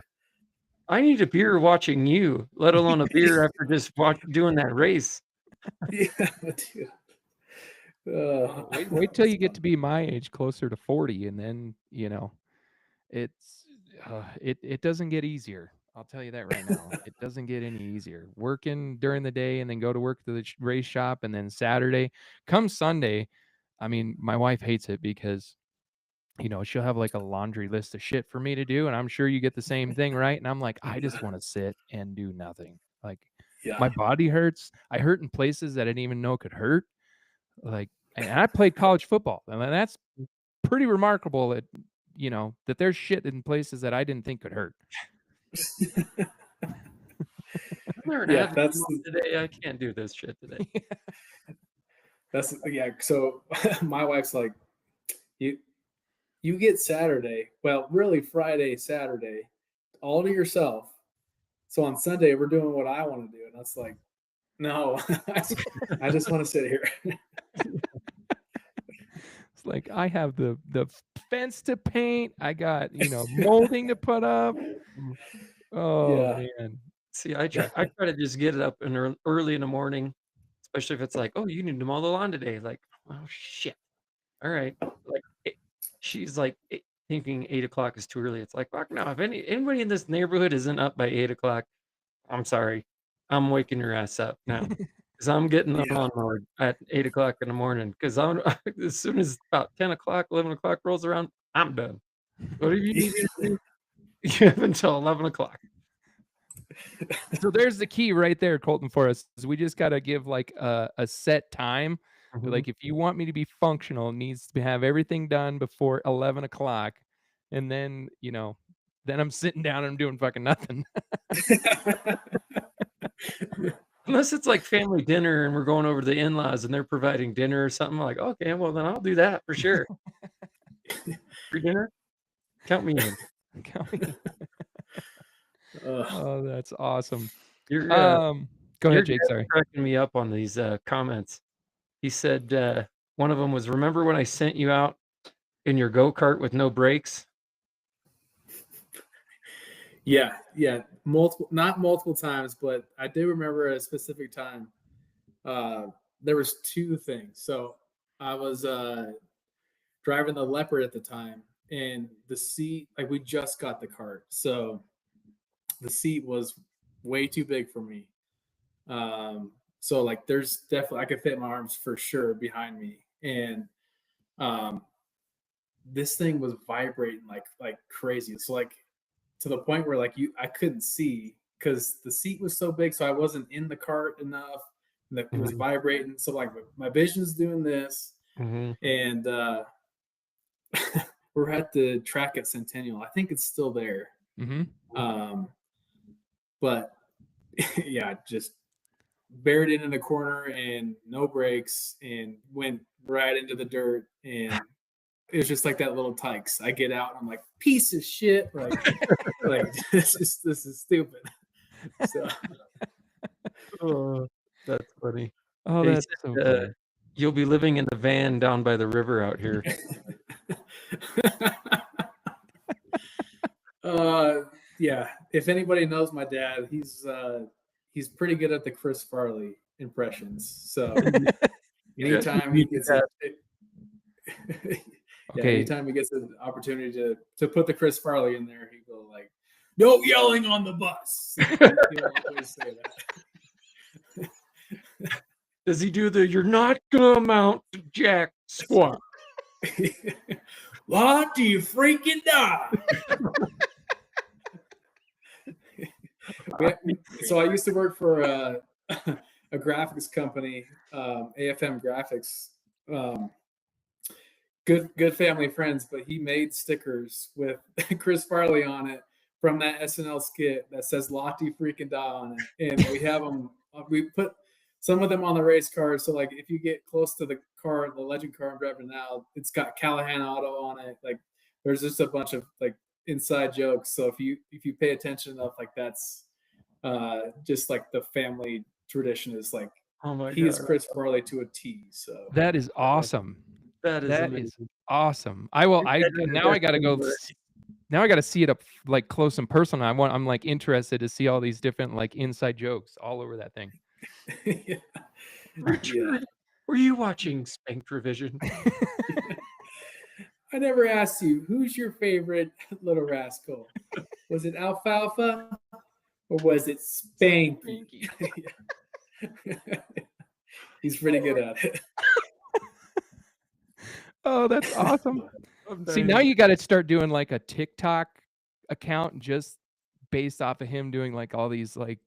I need a beer watching you, let alone a beer after just doing that race. Yeah, dude. Wait till you get to be my age, closer to 40, and then it's it doesn't get easier. I'll tell you that right now. It doesn't get any easier. Working during the day and then go to work to the race shop, and then Saturday, come Sunday, I mean, my wife hates it because she'll have like a laundry list of shit for me to do, and I'm sure you get the same thing, right? And I'm like, I just want to sit and do nothing. Like, Yeah. My body hurts. I hurt in places that I didn't even know could hurt. Like, and I played college football. I mean, that's pretty remarkable that, you know, that there's shit in places that I didn't think could hurt. I learned Yeah, how to that's do today. I can't do this shit today. yeah. So my wife's like, you get Saturday, well, really Friday, Saturday, all to yourself. So on Sunday we're doing what I want to do, and that's like, no, I just want to sit here. It's like I have the fence to paint. I got, you know, molding to put up. Oh Yeah. man. See, I try to just get it up in early in the morning, especially if it's like, oh, you need to mow the lawn today. Like, oh shit. All right. Like she's like thinking 8 o'clock is too early. It's like, fuck no. If anybody in this neighborhood isn't up by 8 o'clock, I'm sorry. I'm waking your ass up now. Because I'm getting the Yeah. lawnmower at 8 o'clock in the morning. Because I'm as soon as about 10 o'clock, 11 o'clock rolls around, I'm done. Whatever you need me to do, you have until 11 o'clock. So there's the key right there, Colton, for us. Is we just got to give like a set time. Mhm. Like, if you want me to be functional, it needs to have everything done before 11 o'clock. And then, you know, then I'm sitting down and I'm doing fucking nothing. Unless it's like family dinner and we're going over to the in-laws and they're providing dinner or something, like, okay, well then I'll do that for sure. Free dinner? Count me in. Oh, that's awesome. You're Go your ahead, Jake. dad's Sorry. cracking me up on these comments. He said one of them was, remember when I sent you out in your go-kart with no brakes? Yeah, not multiple times, but I do remember a specific time. There was two things. So I was driving the Leopard at the time, and the seat, like, we just got the cart, so the seat was way too big for me. So like, there's definitely, I could fit my arms for sure behind me, and this thing was vibrating like crazy. So like, to the point where like I couldn't see because the seat was so big, so I wasn't in the cart enough. And it was vibrating, so like my vision's doing this, and we're at the track at Centennial. I think it's still there. But yeah, just buried it in a corner and no brakes and went right into the dirt, and it was just like that little tykes. I get out and I'm like, piece of shit. Like this is stupid. So Oh, that's funny. Oh, He that's said, so funny. you'll be living in a van down by the river out here. Yeah. If anybody knows my dad, he's pretty good at the Chris Farley impressions. So anytime he gets anytime he gets an opportunity to put the Chris Farley in there, he go like, "No yelling on the bus." He'll always say that. Does he do the "you're not gonna amount to jack" squat? Lot do you freaking die? So I used to work for a graphics company, AFM Graphics. Good family friends, but he made stickers with Chris Farley on it from that SNL skit that says "Lottie freaking die" on it, and we have them. We put some of them on the race cars. So like, if you get close to the car, the legend car I'm driving now, it's got Callahan Auto on it. Like, there's just a bunch of like inside jokes. So if you pay attention enough, like, that's just like the family tradition is like, Oh my he God. is Chris Farley to a T. So That is awesome. That is amazing. Is awesome. I gotta go. Now I gotta see it up like close and personal. I'm like interested to see all these different like inside jokes all over that thing. Yeah. Richard, were you watching Spanked Revision? I never asked you, who's your favorite Little Rascal? Was it Alfalfa or was it Spanky? He's pretty good at it. Oh, that's awesome. See, now you got to start doing like a TikTok account just based off of him doing like all these like,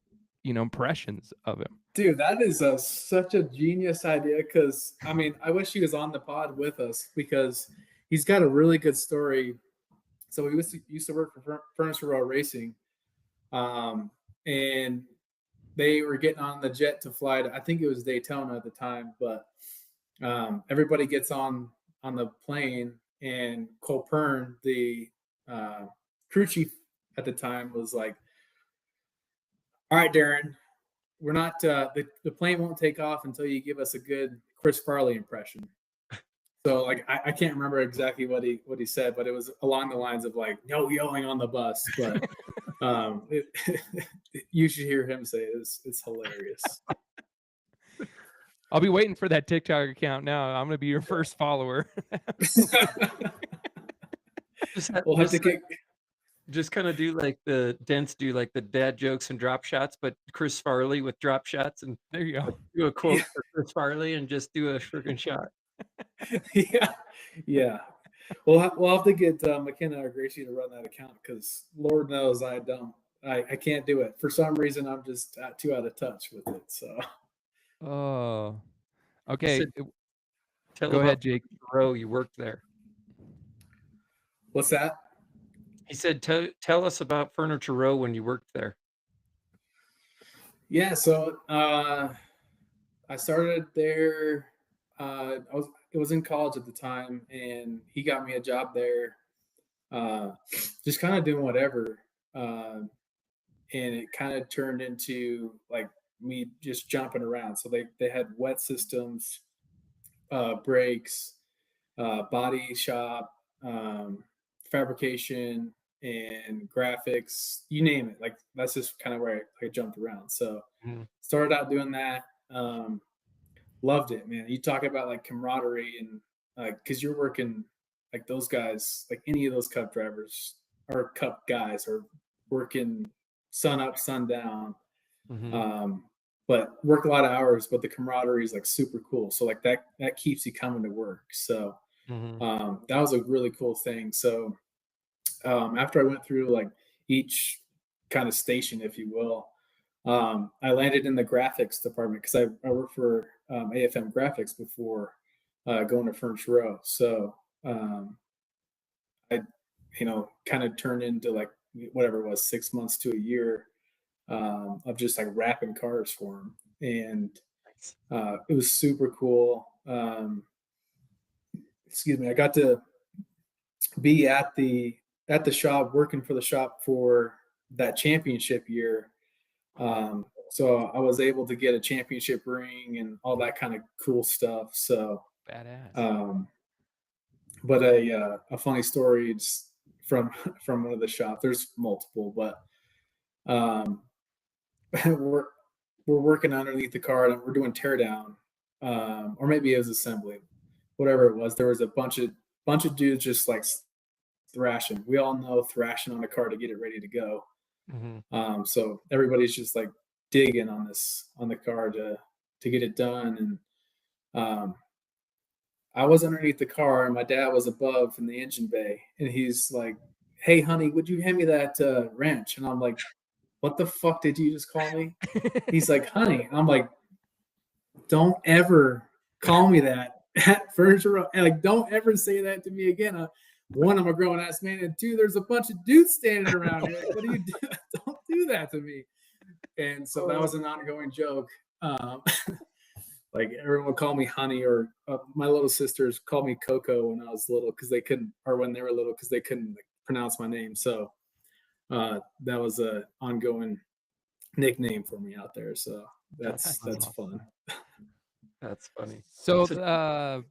impressions of him. Dude, that is such a genius idea. Because I mean, I wish he was on the pod with us because he's got a really good story. So he used to work for Furniture Row Racing, and they were getting on the jet to fly to, I think it was Daytona at the time, but everybody gets on the plane, and Colton, the crew chief at the time, was like, "All right, Darren, we're not the plane won't take off until you give us a good Chris Farley impression." So like I can't remember exactly what he said, but it was along the lines of like, "No yelling on the bus." But you should hear him say it. It's hilarious. I'll be waiting for that TikTok account now. I'm gonna be your first follower. Just kind of do like the dad jokes and drop shots, but Chris Farley with drop shots, and there you go. Do a quote for Chris Farley and just do a freaking shot. Yeah. We'll have to get McKenna or Gracie to run that account, because Lord knows I can't do it. For some reason, I'm just too out of touch with it. So. Oh, okay. Go ahead, Jake. Row, you worked there. What's that? He said, "Tell us about Furniture Row when you worked there." Yeah, so I started there. It was in college at the time, and he got me a job there, just kind of doing whatever, and it kind of turned into like me just jumping around. So they had wet systems, brakes, body shop, fabrication, and graphics, you name it. Like that's just kind of where I jumped around. So started out doing that. Loved it, man. You talk about like camaraderie, and because you're working like those guys, like any of those cup drivers or cup guys are working sun up, sun down. But work a lot of hours, but the camaraderie is like super cool. So like that keeps you coming to work. So that was a really cool thing. So after I went through like each kind of station, if you will, I landed in the graphics department, because I worked for AFM Graphics before going to Furniture Row. So I kind of turned into like whatever it was, 6 months to a year of just like wrapping cars for them, and it was super cool. Excuse me, I got to be at the shop, working for the shop for that championship year. So I was able to get a championship ring and all that kind of cool stuff. So badass. But a funny story from one of the shops. There's multiple, but we're working underneath the car, and we're doing teardown, or maybe it was assembly, whatever it was. There was a bunch of dudes just like thrashing. We all know thrashing on a car to get it ready to go. So everybody's just like digging on the car to get it done. And I was underneath the car, and my dad was above in the engine bay, and he's like, "Hey honey, would you hand me that wrench?" And I'm like, "What the fuck did you just call me?" He's like, "Honey." I'm like, "Don't ever call me that at Furniture Row. Like, don't ever say that to me again." One, I'm a grown ass man, and two, there's a bunch of dudes standing around here. Like, what do you do? Don't do that to me. And so that was an ongoing joke. Like everyone would call me honey, or my little sisters called me Coco when I was little, because they couldn't, or when they were little, because they couldn't like, pronounce my name. So that was a ongoing nickname for me out there. So that's fun. That's funny. So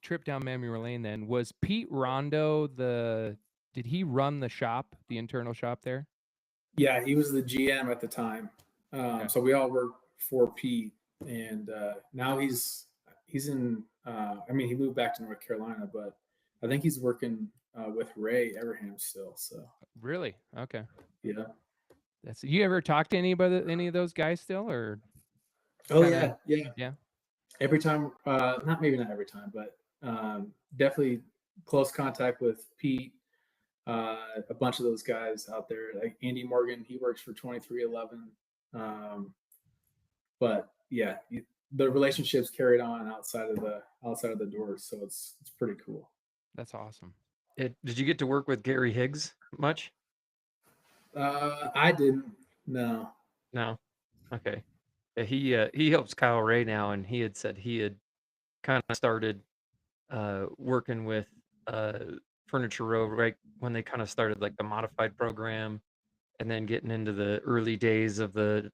trip down memory lane then, was Pete Rondo did he run the shop, the internal shop there? Yeah, he was the GM at the time. So we all worked for Pete, and now he's in he moved back to North Carolina, but I think he's working with Ray Everham still. So really? Okay. Yeah. You ever talk to any of those guys still, or? Oh, yeah. Every time, not every time, but definitely close contact with Pete. a bunch of those guys out there, like Andy Morgan, he works for 2311. But yeah, the relationships carried on outside of the doors, so it's pretty cool. That's awesome. Did you get to work with Gary Higgs much? I didn't. No. No. Okay. Yeah, he helps Kyle Ray now, and he had said he had kind of started working with Furniture Row right when they kind of started like the modified program, and then getting into the early days of the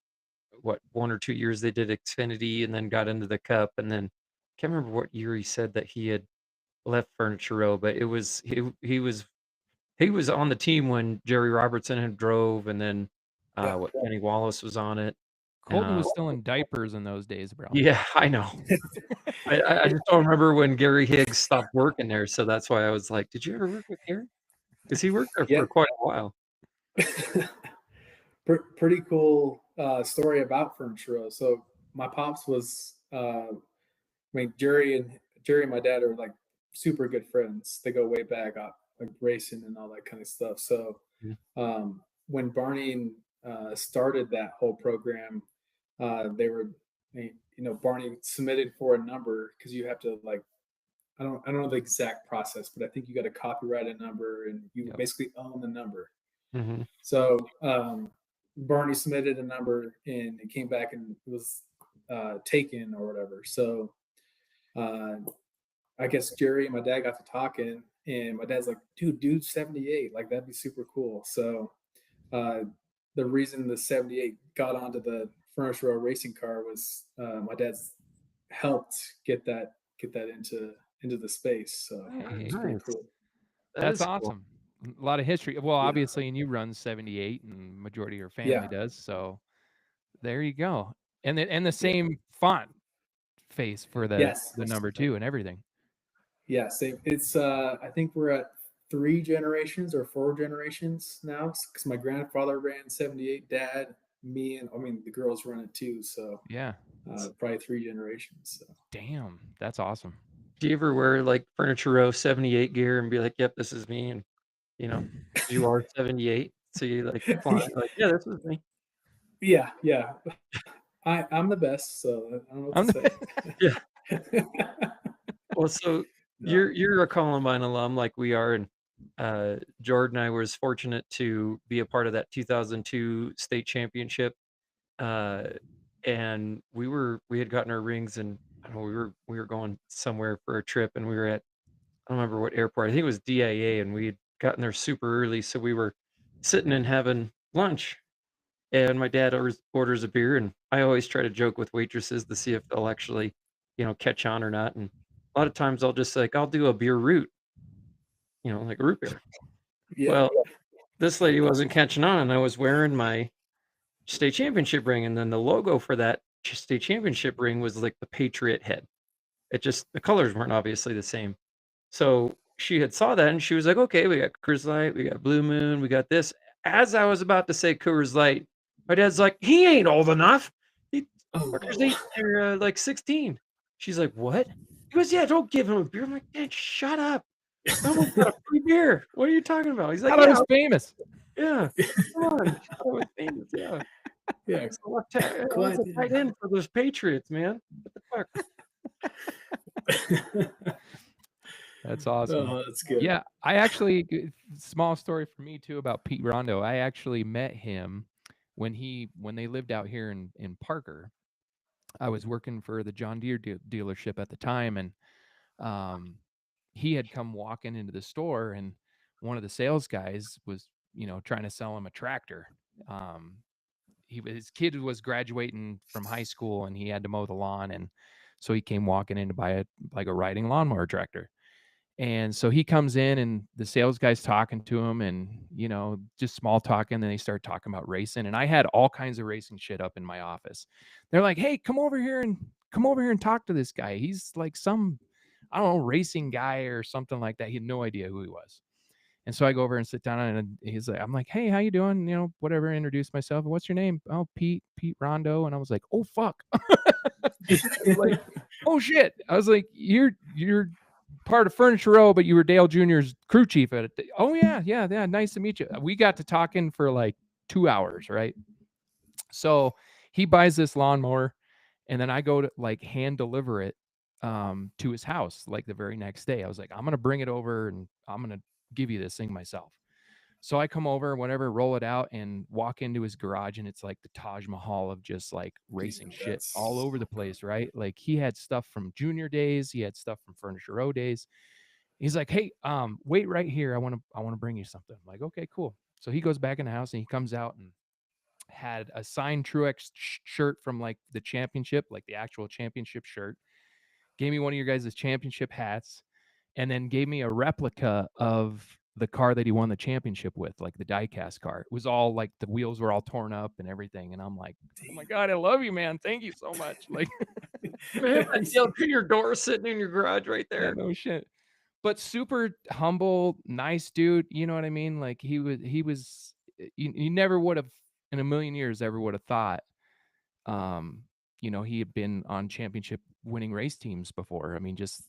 1 or 2 years they did Xfinity, and then got into the Cup, and then can't remember what year he said that he had left Furniture Row, but it was he was on the team when Jerry Robertson had drove, and then Kenny Wallace was on it. Colton was still in diapers in those days, bro. Yeah, I know. I just don't remember when Gary Higgs stopped working there, so that's why I was like, "Did you ever work with Gary?" Because he worked there for quite a while. Pretty cool story about Furniture Row. So my pops was, Jerry and my dad are like super good friends. They go way back, like racing and all that kind of stuff. So when Barney started that whole program, they were, Barney submitted for a number because you have to like, I don't know the exact process, but I think you got to copyright a number and you basically own the number. Mm-hmm. So Barney submitted a number and it came back and it was taken or whatever. So I guess Jerry and my dad got to talking, and my dad's like, dude, 78, like that'd be super cool. So the reason the 78 got onto the Furniture Row racing car was my dad's helped get that into the space. So it's pretty cool. That's awesome. Cool. A lot of history. Well, obviously, and you run 78, and majority of your family does. So there you go. And the same font face for the number 2 and everything. Yeah, same. It's I think we're at 3 generations or 4 generations now, because my grandfather ran 78, dad, me, and the girls run it too. So yeah, probably 3 generations. So. Damn, that's awesome. Do you ever wear like Furniture Row 78 gear and be like, "Yep, this is me," and you are 78, so you like fly, like, "Yeah, this is me." Yeah. I'm the best, so I don't know what to say. Yeah. Well, so you're a Columbine alum like we are, and Jordan and I was fortunate to be a part of that 2002 state championship, and we had gotten our rings, and I don't know, we were going somewhere for a trip, and we were at, I don't remember what airport, I think it was DIA, and we had gotten there super early, so we were sitting and having lunch, and my dad orders a beer, and I always try to joke with waitresses to see if they'll actually catch on or not, and a lot of times I'll just like, I'll do a beer root, like a root beer. Yeah. Well, this lady wasn't catching on, and I was wearing my state championship ring, and then the logo for that state championship ring was like the Patriot head. It just, the colors weren't obviously the same. So she had saw that, and she was like, "Okay, we got Coors Light, we got Blue Moon, we got this." As I was about to say Coors Light, my dad's like, "He ain't old enough. They're like 16." She's like, "What?" He goes, "Yeah, don't give him a beer." I'm like, "Dad, shut up. Someone got a free beer. What are you talking about?" He's like, "I was famous." Yeah, come on. I was famous. Yeah. Yeah. So what's a tight end for those Patriots, man? What the fuck? That's awesome. Oh, that's good. Yeah, I actually, small story for me too about Pete Rondo. I actually met him when they lived out here in Parker. I was working for the John Deere dealership at the time, and he had come walking into the store, and one of the sales guys was, trying to sell him a tractor. His kid was graduating from high school, and he had to mow the lawn, and so he came walking in to buy a riding lawnmower tractor. And so he comes in, and the sales guy's talking to him, and just small talking. And then they start talking about racing, and I had all kinds of racing shit up in my office. They're like, "Hey, come over here and talk to this guy. He's like some, I don't know, racing guy or something like that." He had no idea who he was. And so I go over and sit down, and I'm like, "Hey, how you doing? Whatever." Introduce myself. "What's your name?" "Oh, Pete Rondo." And I was like, "Oh fuck." Like, "Oh shit." I was like, you're part of Furniture Row, but you were Dale Jr.'s crew chief at it. Oh yeah. Nice to meet you. We got to talking for like 2 hours, right? So he buys this lawnmower, and then I go to like hand deliver it to his house like the very next day. I was like, I'm gonna bring it over and I'm gonna give you this thing myself. So I come over, whatever, roll it out, and walk into his garage, and it's like the Taj Mahal of just like racing shit all over the place, right? Like he had stuff from junior days, he had stuff from Furniture Row days. He's like, hey, wait right here. I want to bring you something. I'm like, okay, cool. So he goes back in the house and he comes out and had a signed Truex shirt from like the championship, like the actual championship shirt. Gave me one of your guys' championship hats, and then gave me a replica of the car that he won the championship with, like the diecast car. It was all like the wheels were all torn up and everything. And I'm like, oh my God, I love you, man. Thank you so much. Like, Man, that Dale Jr. door sitting in your garage right yeah, there. no shit. But super humble, nice dude. You know what I mean? Like he was, you never would have in a million years ever would have thought, he had been on championship winning race teams before. I mean, just,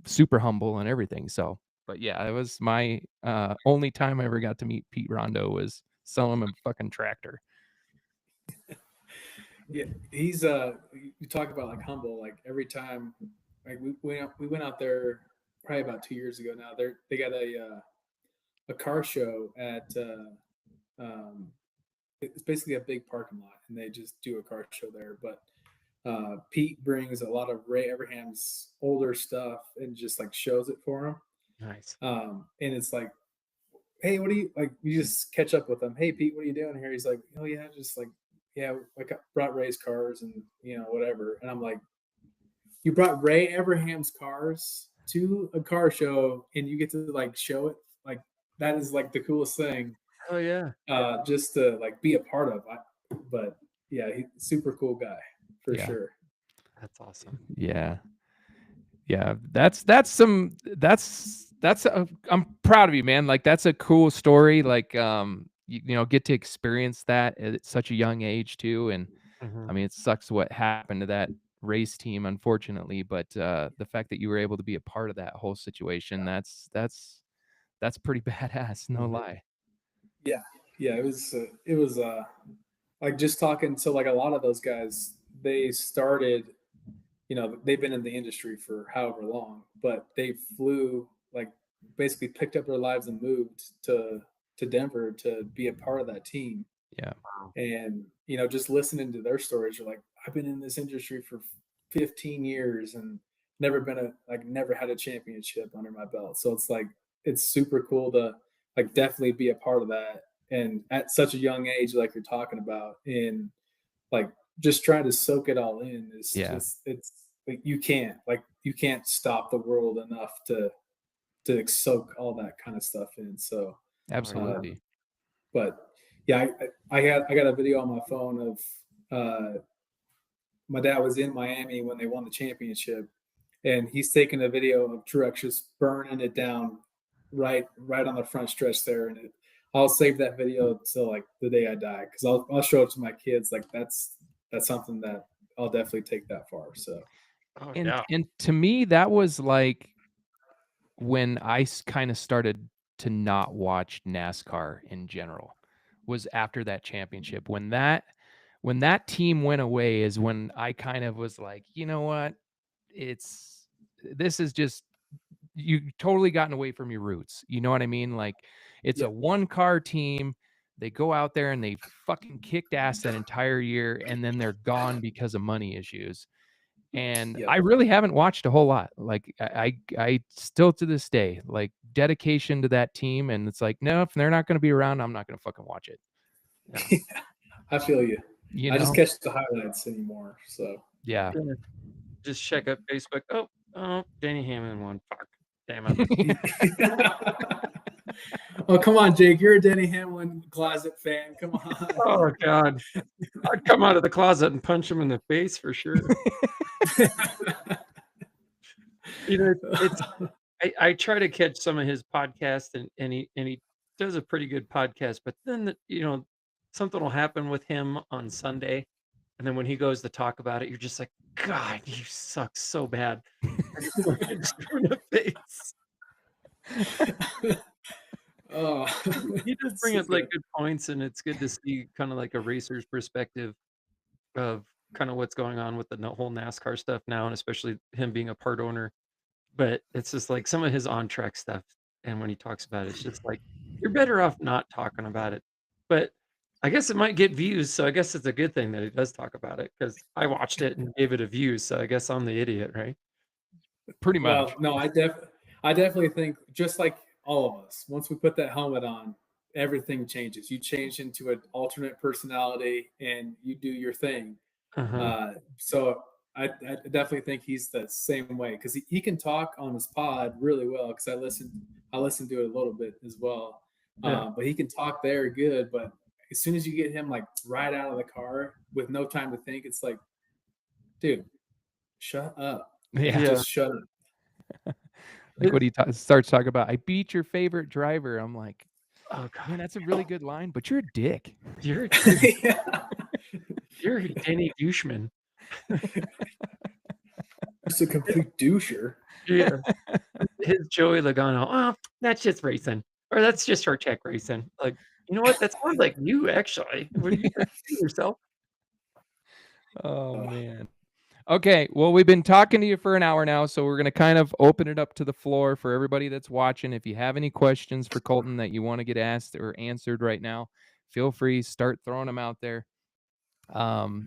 super humble and everything. So, but yeah, it was my only time I ever got to meet Pete Rondo was selling him a fucking tractor. Yeah, he's you talk about like humble. Like every time, like we went out there probably about 2 years ago now. They got a car show at it's basically a big parking lot, and they just do a car show there. But Pete brings a lot of Ray Abraham's older stuff and just like shows it for him. Nice. And it's like, hey, what do you like? You just catch up with him. Hey, Pete, what are you doing here? He's like, oh yeah, just like, yeah, like I brought Ray's cars and whatever. And I'm like, you brought Ray Abraham's cars to a car show and you get to like show it. Like that is like the coolest thing. Oh yeah. Just to like be a part of. But yeah, he's a super cool guy for sure. That's awesome. Yeah. I'm proud of you, man. Like that's a cool story. Like, get to experience that at such a young age too. And I mean, it sucks what happened to that race team, unfortunately, but the fact that you were able to be a part of that whole situation, that's pretty badass. No lie. Yeah. It was like just talking to like a lot of those guys, they started, they've been in the industry for however long, but they flew, like basically picked up their lives and moved to Denver to be a part of that team. Yeah. And, just listening to their stories, you're like, I've been in this industry for 15 years and never had a championship under my belt. So it's like, it's super cool to like definitely be a part of that. And at such a young age, like you're talking about, and like just trying to soak it all in is just, it's like you can't stop the world enough to soak all that kind of stuff in. So absolutely. But yeah, I got a video on my phone of my dad was in Miami when they won the championship, and he's taking a video of Truex just burning it down right on the front stretch there, and I'll save that video till like the day I die, because I'll show it to my kids. Like that's something that I'll definitely take that far. So, and to me, that was like when I kind of started to not watch NASCAR in general, was after that championship. When that team went away is when I kind of was like, you know what, this is just, you totally gotten away from your roots. You know what I mean? Like it's a one car team. They go out there and they fucking kicked ass that entire year, and then they're gone because of money issues. And I really haven't watched a whole lot. Like I still to this day, like dedication to that team. And it's like, no, if they're not going to be around, I'm not going to fucking watch it. Yeah. I feel you. I just catch the highlights anymore. So yeah. Just check out Facebook. Oh, Denny Hamlin won. Fuck. Damn it. Oh, come on, Jake. You're a Denny Hamlin closet fan. Come on. Oh, God. I'd come out of the closet and punch him in the face for sure. I try to catch some of his podcasts, and he does a pretty good podcast, but then, something will happen with him on Sunday, And then when he goes to talk about it, you're just like, God, you suck so bad. Just in the face. Oh, He does that's bring so up like good. good points, and it's good to see kind of like a racer's perspective of kind of what's going on with the whole NASCAR stuff now, and especially him being a part owner. But it's just like some of his on track stuff, and when he talks about it, it's just like you're better off not talking about it. But I guess it might get views, so I guess it's a good thing that he does talk about it because I watched it and gave it a view, so I guess I'm the idiot, right? Pretty much. Well, no, I definitely think just like all of us, once we put that helmet on, everything changes. You change into an alternate personality and you do your thing. So I definitely think he's the same way because he can talk on his pod really well because I listened to it a little bit as well. Yeah. But he can talk there good. But as soon as you get him like right out of the car with no time to think, it's like, dude, shut up. Yeah. Just shut up. Like what he starts talking about, I beat your favorite driver. I'm like, Oh God, man, that's a really good line, but you're a dick. you're a Danny Doucheman. Just a complete doucher. Yeah. His Joey Logano. Oh, that's just racing, or that's just short track racing. Like, you know what? That sounds like you actually. What are you trying to do yourself? Oh man. Okay, well, we've been talking to you for an hour now, so we're going to kind of open it up to the floor for everybody that's watching. If you have any questions for Colton that you want to get asked or answered right now, feel free, start throwing them out there.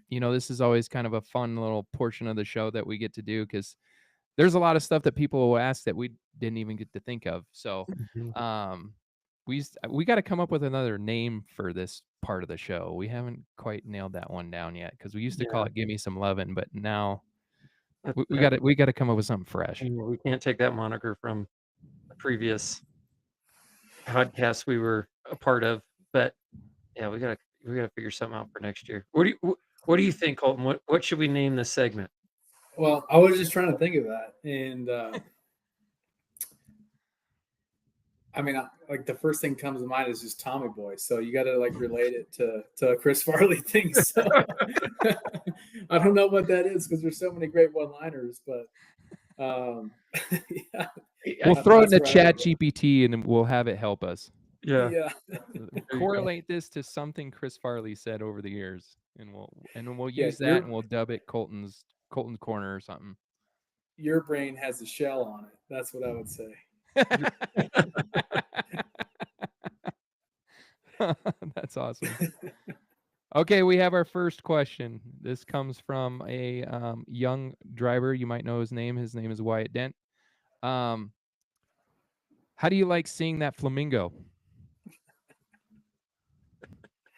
This is always kind of a fun little portion of the show that we get to do because there's a lot of stuff that people will ask that we didn't even get to think of. So, we got to come up with another name for this part of the show. We haven't quite nailed that one down yet because we used to call it "Give Me Some Lovin'," but now we got to come up with something fresh. We can't take that moniker from the previous podcast we were a part of, but yeah, we gotta figure something out for next year. What do you think, Colton? What should we name this segment? Well, I was just trying to think of that, and I mean, like the first thing comes to mind is just Tommy Boy. So you got to like relate it to Chris Farley things. So I don't know what that is because there's so many great one-liners, but yeah. We'll throw it in the chat GPT and we'll have it help us. Yeah. Correlate this to something Chris Farley said over the years, and we'll use that and we'll dub it Colton's Corner or something. Your brain has a shell on it. That's what I would say. That's awesome. Okay, we have our first question. This comes from a young driver. You might know his name. His name is Wyatt Dent. How do you like seeing that flamingo?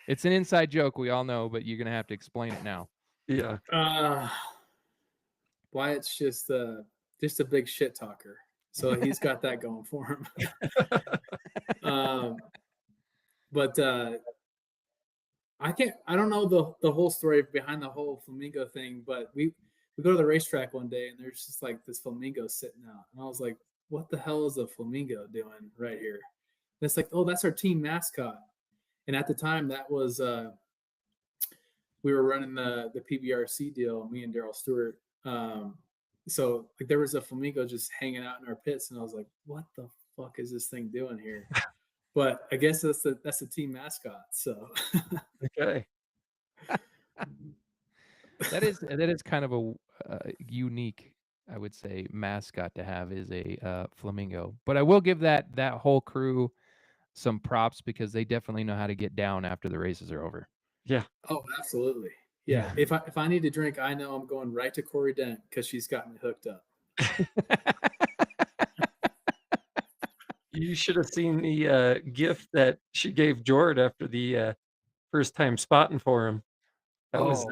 It's an inside joke, we all know, but you're gonna have to explain it now. Yeah. Wyatt's just a big shit talker, so he's got that going for him. But I don't know the whole story behind the whole flamingo thing, but we go to the racetrack one day and there's just like this flamingo sitting out, and I was like, what the hell is a flamingo doing right here? And it's like, oh, that's our team mascot. And at the time, that was we were running the PBRC deal, me and Daryl Stewart. So like there was a flamingo just hanging out in our pits, and I was like, what the fuck is this thing doing here? But I guess that's the team mascot. So okay, that is kind of a unique, I would say, mascot to have is a flamingo. But I will give that whole crew some props because they definitely know how to get down after the races are over. Yeah. Oh, absolutely. Yeah. If I need a drink, I know I'm going right to Corey Dent because she's got me hooked up. You should have seen the gift that she gave Jord after the first time spotting for him. That was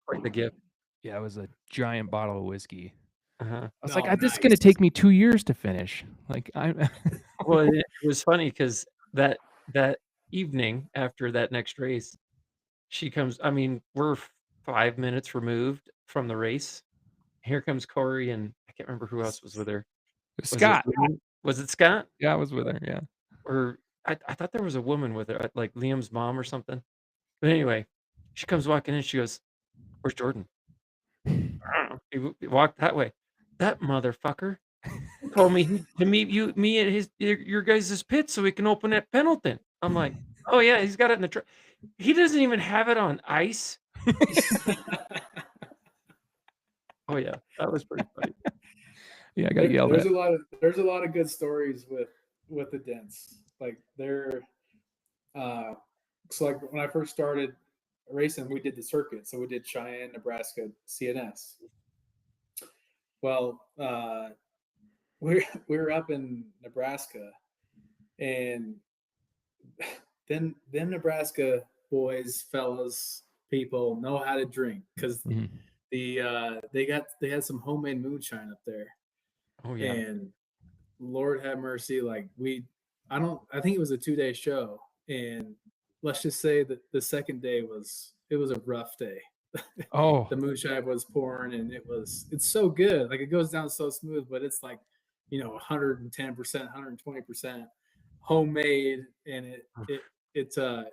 quite the gift. Yeah, it was a giant bottle of whiskey. I was like, this is going to take me 2 years to finish. Like, well, it was funny because that evening after that next race, she comes. I mean, we're 5 minutes removed from the race. Here comes Corey, and I can't remember who else was with her. Scott. Was it Scott? Yeah, I was with her. Yeah. Or I thought there was a woman with her, like Liam's mom or something. But anyway, she comes walking in. She goes, Where's Jordan? He walked that way. That motherfucker told me to meet me at your guys' pit so we can open at Pendleton. I'm like, oh yeah, he's got it in the truck. He doesn't even have it on ice. Oh yeah, that was pretty funny. Yeah, I got yelled there's at. there's a lot of good stories with the dents. Like they're so like when I first started racing, we did the circuit. So we did Cheyenne, Nebraska, CNS. Well, we were up in Nebraska, and then Nebraska boys, fellas, people know how to drink because they had some homemade moonshine up there. Oh yeah. And Lord have mercy, like I think it was a 2-day show, and let's just say that the second day was a rough day. Oh, The moonshine was pouring, and it's so good. Like it goes down so smooth, but it's like, 110%, 120% homemade, and it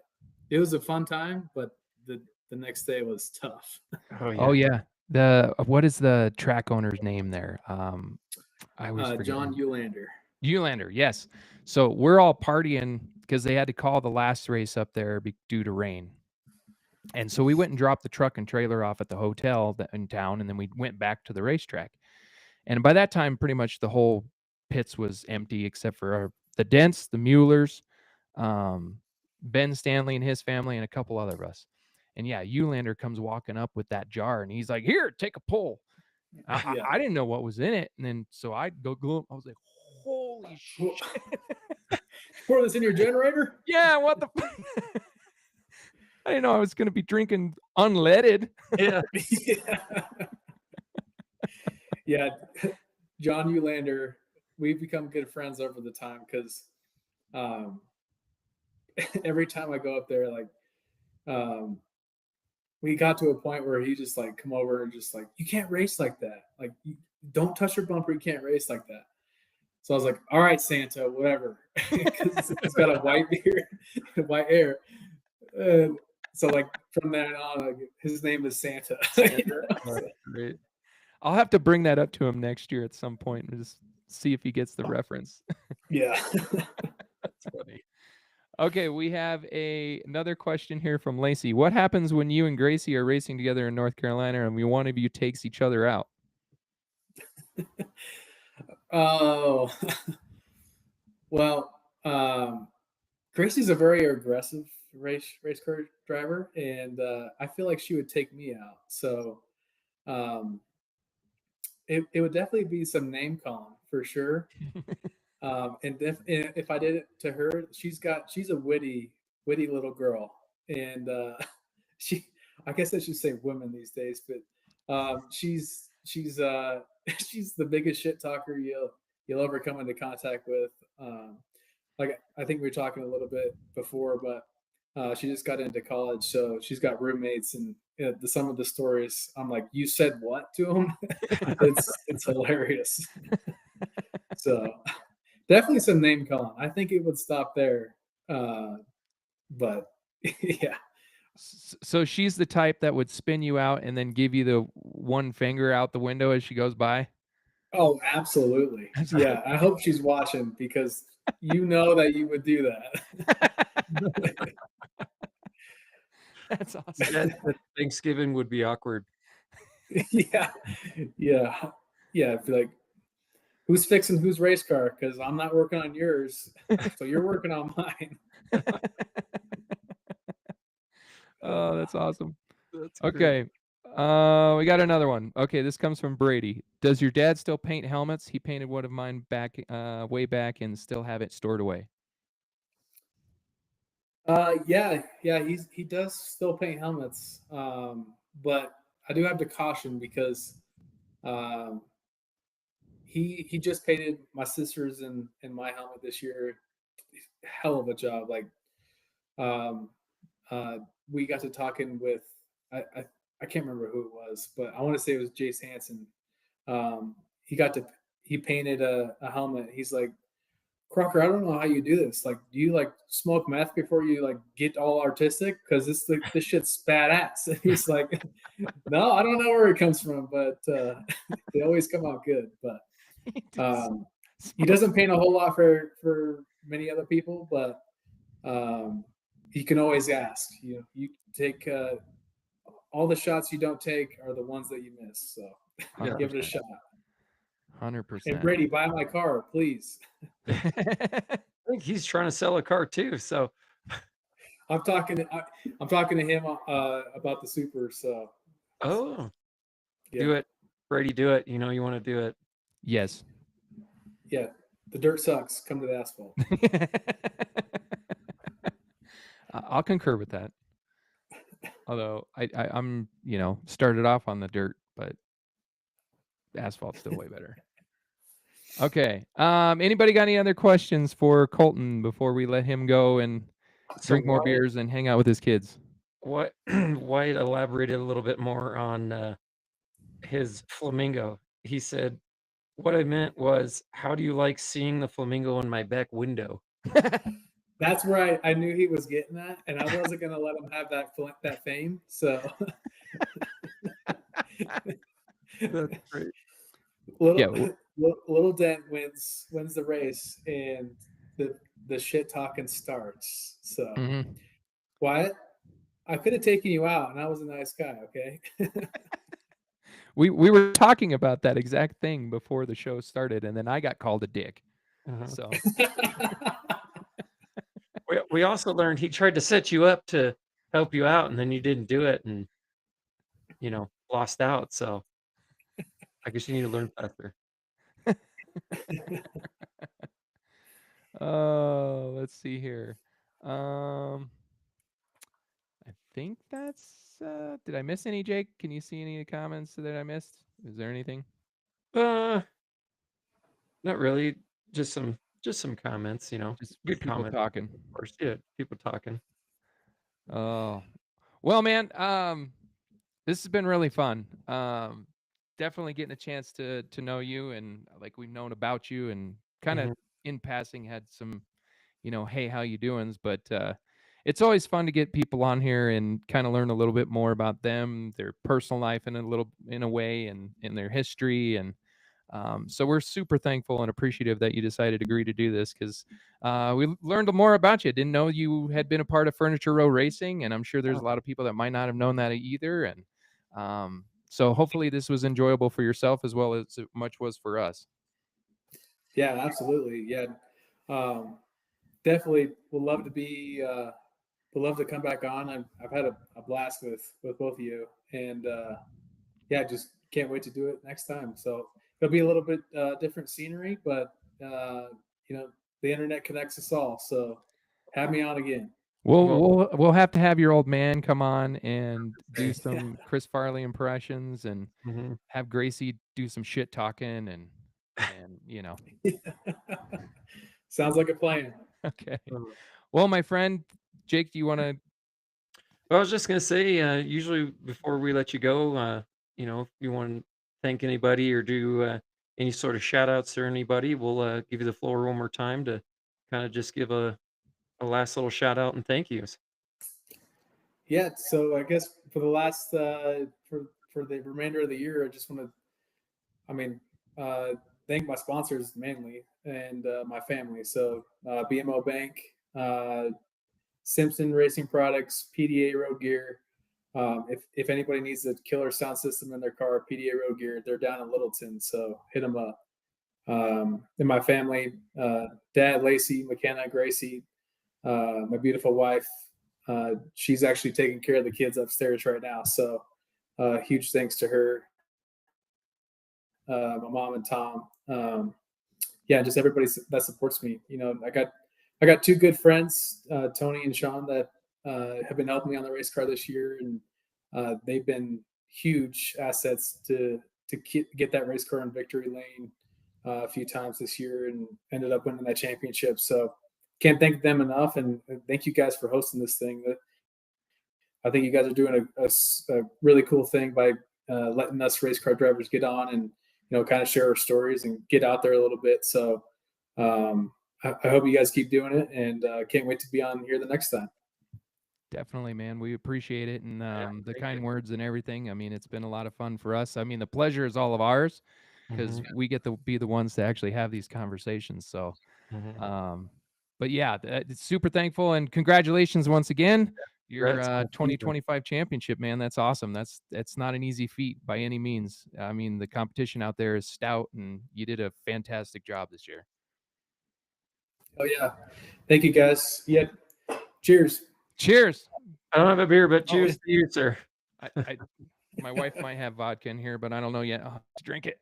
was a fun time, but the next day was tough. Oh yeah. oh yeah. What is the track owner's name there? I always forget. John Eulander. Eulander, yes. So we're all partying because they had to call the last race up there due to rain. And so we went and dropped the truck and trailer off at the hotel in town, and then we went back to the racetrack. And by that time, pretty much the whole pits was empty except for the Dents, the Muellers, Ben Stanley and his family, and a couple other of us. And yeah, Eulander comes walking up with that jar, and he's like, "Here, take a pull." I didn't know what was in it, and then so I go gloom. I was like, "Holy shit!" Pour this in your generator? Yeah, what the? I didn't know I was going to be drinking unleaded. Yeah. Yeah. John Eulander, we've become good friends over the time because every time I go up there, like we got to a point where he just like come over and just like, you can't race like that. Like you don't touch your bumper, you can't race like that. So I was like, all right, Santa, whatever. Because it's got a white beard, white hair. So like from then on, like, his name is Santa. Great. I'll have to bring that up to him next year at some point and just see if he gets the reference. Yeah. That's funny. Okay, we have another question here from Lacey. What happens when you and Gracie are racing together in North Carolina and one of you takes each other out? Oh, well, Gracie's a very aggressive race car driver, and I feel like she would take me out. So it would definitely be some name calling for sure. And if I did it to her, she's a witty little girl, and I guess I should say women these days, but she's she's the biggest shit talker you'll ever come into contact with. Like I think we were talking a little bit before, but she just got into college, so she's got roommates, and some of the stories, I'm like, you said what to them? It's hilarious. So definitely some name calling. I think it would stop there, but yeah. So she's the type that would spin you out and then give you the one finger out the window as she goes by? Oh, absolutely. Yeah, I hope she's watching because you know that you would do that. That's awesome. That Thanksgiving would be awkward. Yeah. It'd be like, who's fixing whose race car? Because I'm not working on yours, so you're working on mine. Oh, that's awesome. That's okay. We got another one. Okay, this comes from Brady. Does your dad still paint helmets? He painted one of mine back way back and still have it stored away. Yeah, he does still paint helmets. But I do have to caution because he just painted my sister's and my helmet this year. Hell of a job. Like we got to talking with I can't remember who it was, but I want to say it was Jace Hansen. He painted a helmet. He's like, Crocker, I don't know how you do this. Like, do you like smoke meth before you like get all artistic? Because this shit's badass. And he's like, no, I don't know where it comes from, but they always come out good. But he doesn't paint a whole lot for many other people, but you can always ask. You take all the shots you don't take are the ones that you miss. So give it a shot. 100%. And Brady, buy my car, please. I think he's trying to sell a car too. So I'm talking to him about the Super. So do it, Brady. Do it. You know you want to do it. Yes. Yeah, the dirt sucks. Come to the asphalt. I'll concur with that. Although I'm started off on the dirt, but asphalt's still way better. Okay. Anybody got any other questions for Colton before we let him go and drink more beers and hang out with his kids? White elaborated a little bit more on his flamingo. He said, "What I meant was, how do you like seeing the flamingo in my back window?" That's where I knew he was getting that, and I wasn't going to let him have that fame. So That's great. Little Dent wins the race, and the shit talking starts. So Wyatt, I could have taken you out, and I was a nice guy. Okay. We were talking about that exact thing before the show started, and then I got called a dick. So we also learned he tried to set you up to help you out, and then you didn't do it, and lost out. So I guess you need to learn faster. Oh, let's see here. I think that's. Did I miss any, Jake? Can you see any comments that I missed? Is there anything? Not really. Just some comments. Just good people comments. talking. Of course, yeah, people talking. Oh, well, man. This has been really fun. Definitely getting a chance to know you, and like we've known about you, and kind of in passing had some, hey, how you doings? But it's always fun to get people on here and kind of learn a little bit more about them, their personal life in a way, and in their history. And so we're super thankful and appreciative that you decided to agree to do this, because we learned more about you. Didn't know you had been a part of Furniture Row Racing, and I'm sure there's a lot of people that might not have known that either. And so hopefully this was enjoyable for yourself as well as it much was for us. Yeah, absolutely. Yeah. Definitely would love to be would love to come back on. I've had a blast with both of you, and just can't wait to do it next time. So it'll be a little bit different scenery, but the internet connects us all. So have me on again. We'll have to have your old man come on and do some Chris Farley impressions, and have Gracie do some shit talking, and Sounds like a plan. Okay. Well, my friend Jake, do you want to? Well, I was just gonna say, usually before we let you go, if you want to thank anybody or do any sort of shout outs or anybody, we'll give you the floor one more time to kind of just give a last little shout out and thank yous. Yeah, so I guess for the last for the remainder of the year, I just want to, thank my sponsors mainly, and my family. So BMO Bank, Simpson Racing Products, PDA Road Gear. If anybody needs a killer sound system in their car, PDA Road Gear, they're down in Littleton, so hit them up. In my family, Dad, Lacey, McKenna, Gracie, my beautiful wife. She's actually taking care of the kids upstairs right now, so huge thanks to her. My mom and Tom. Just everybody that supports me. I got two good friends, Tony and Sean, that have been helping me on the race car this year, and they've been huge assets to get that race car in victory lane a few times this year, and ended up winning that championship. So can't thank them enough, and thank you guys for hosting this thing. I think you guys are doing a really cool thing by letting us race car drivers get on and kind of share our stories and get out there a little bit. So I hope you guys keep doing it, and can't wait to be on here the next time. Definitely, man. We appreciate it, and the thank kind you. words and everything. I mean, it's been a lot of fun for us. I mean, the pleasure is all of ours because Mhm, we get to be the ones to actually have these conversations. So, mhm. but yeah, super thankful and congratulations once again. Your Congrats. Thank you. 2025 championship, man. That's awesome. That's not an easy feat by any means. I mean, the competition out there is stout, and you did a fantastic job this year. Oh yeah, thank you guys. Yeah, cheers. Cheers. I don't have a beer, but Oh, cheers to you, sir. My wife might have vodka in here, but I don't know yet. I'll have to drink it.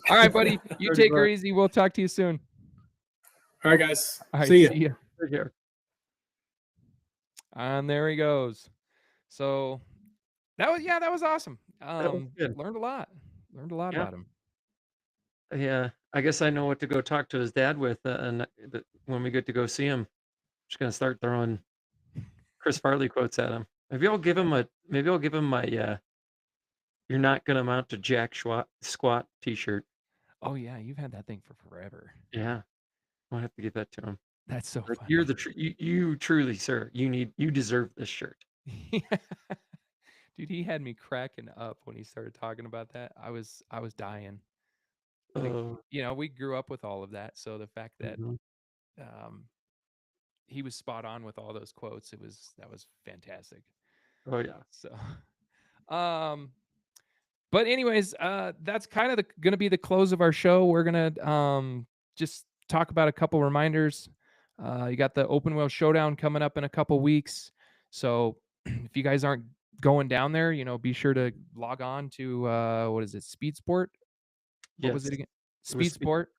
All right, buddy. You Pretty take her much. easy. We'll talk to you soon. All right, guys. All right. See ya. See ya. Take care. And there he goes. So that was awesome. That was good. Learned a lot. Learned a lot Yeah. about him. Yeah, I guess I know what to go talk to his dad with, and when we get to go see him, just gonna start throwing Chris Farley quotes at him. Maybe I'll give him my "You're not gonna amount to jack squat" T-shirt. Oh yeah, you've had that thing for forever. Yeah, I'll have to give that to him. That's so Like, funny. you're you truly, sir. You deserve this shirt. Dude, he had me cracking up when he started talking about that. I was dying. Like, Oh, we grew up with all of that, so the fact that mhm. um he was spot on with all those quotes, that was fantastic. Oh yeah. So um but anyways, that's kind of gonna be the close of our show. We're gonna just talk about a couple reminders. You got the open wheel showdown coming up in a couple weeks. So if you guys aren't going down there, be sure to log on to what is it, Speed Sport? What was Yes, it again? it was Speed Sport.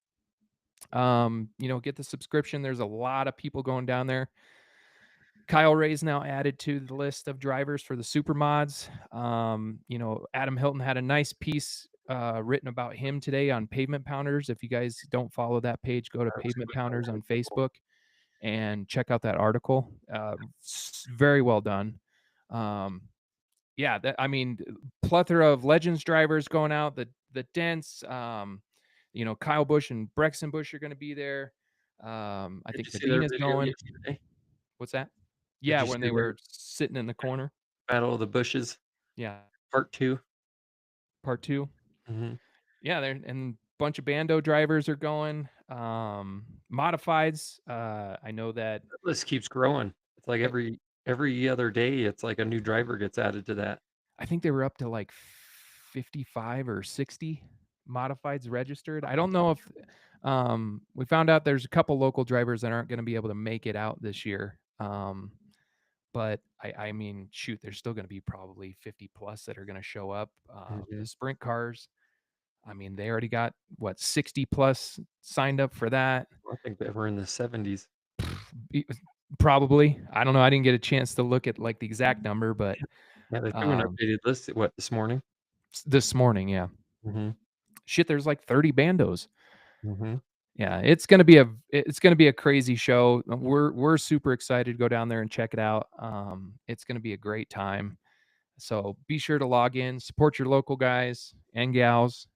Get the subscription. There's a lot of people going down there. Kyle Ray's now added to the list of drivers for the super mods. Adam Hilton had a nice piece written about him today on Pavement Pounders. If you guys don't follow that page, go to Pavement Pounders on Facebook and check out that article. Very well done. I mean, plethora of Legends drivers going out. The Dents, Kyle Busch and Brexton Busch are going to be there. I Did think you see their Medina's video going. yesterday? What's that? Did Yeah, you when see they their were sitting in the corner. Battle of the Bushes Yeah, Part 2? part 2. Mhm. Yeah, there and bunch of Bando drivers are going. Modifieds. I know that That list keeps growing. It's like uh, every other day, it's like a new driver gets added to that. I think they were up to like 55 or 60 modifieds registered. I don't know if we found out there's a couple local drivers that aren't going to be able to make it out this year. But I mean, shoot, there's still going to be probably 50 plus that are going to show up. The Mhm. sprint cars, I mean, they already got 60 plus signed up for that. I think they were in the 70s. Probably. I don't know. I didn't get a chance to look at like the exact number, but Yeah, they threw an updated list this morning? this morning, yeah. Mhm, Shit, there's like 30 bandos. mhm. Yeah, it's gonna be a crazy show. We're super excited to go down there and check it out. It's gonna be a great time. So be sure to log in, support your local guys and gals.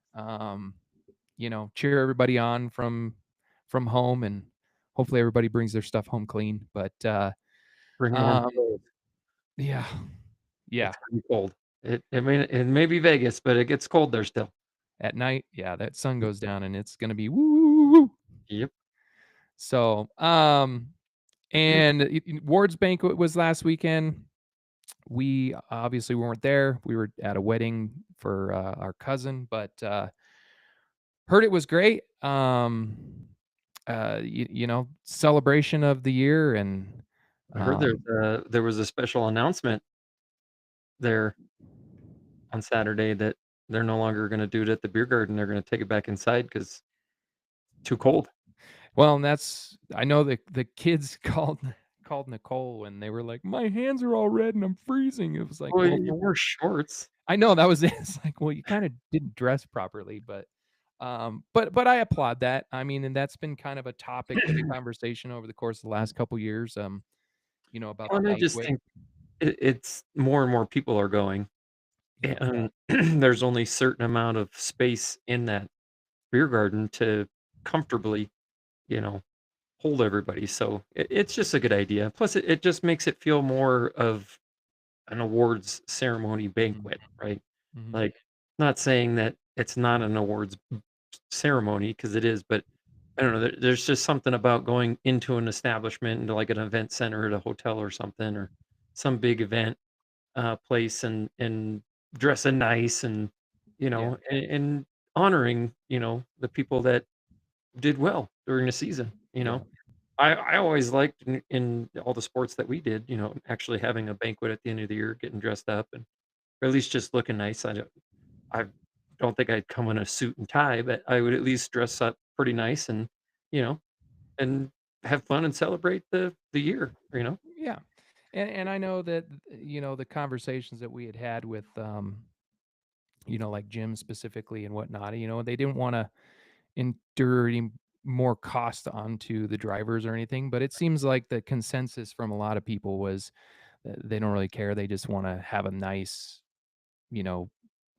Cheer everybody on from home, and hopefully everybody brings their stuff home clean. But Bring warm um, clothes. yeah, yeah, It's gonna be cold. It may be Vegas, but it gets cold there still. at night, yeah, that sun goes down and it's gonna be woo, woo. Yep. So and Ward's banquet was last weekend. We obviously weren't there. We were at a wedding for our cousin, but heard it was great. Celebration of the year, and I heard there was a special announcement there on Saturday that they're no longer gonna do it at the beer garden, they're gonna take it back inside 'cause too cold. well, and I know the kids called Nicole and they were like, my hands are all red and I'm freezing. It was like, Well, well, you wore shorts. I know that was it. It's like, well, you kind of didn't dress properly, but I applaud that. I mean, and that's been kind of a topic of conversation over the course of the last couple years. About Well, the and I just banquet. think it's more and more people are going, Yeah. and there's only certain amount of space in that beer garden to comfortably, you know, hold everybody. So it's just a good idea. Plus, it just makes it feel more of an awards ceremony banquet, right? Mhm. Like, not saying that it's not an awards ceremony because it is, but I don't know. There's just something about going into an establishment, into like an event center at a hotel or something, or some big event place, and dressing nice, and Yeah. and honoring the people that did well during the season. Yeah. I always liked in all the sports that we did, actually having a banquet at the end of the year, getting dressed up, and or at least just looking nice. I don't think I'd come in a suit and tie, but I would at least dress up pretty nice, and you know and have fun and celebrate the year. Yeah. And I know that the conversations that we had with like Jim specifically and whatnot, they didn't want to endure any more cost onto the drivers or anything, but it seems like the consensus from a lot of people was that they don't really care. They just want to have a nice, you know,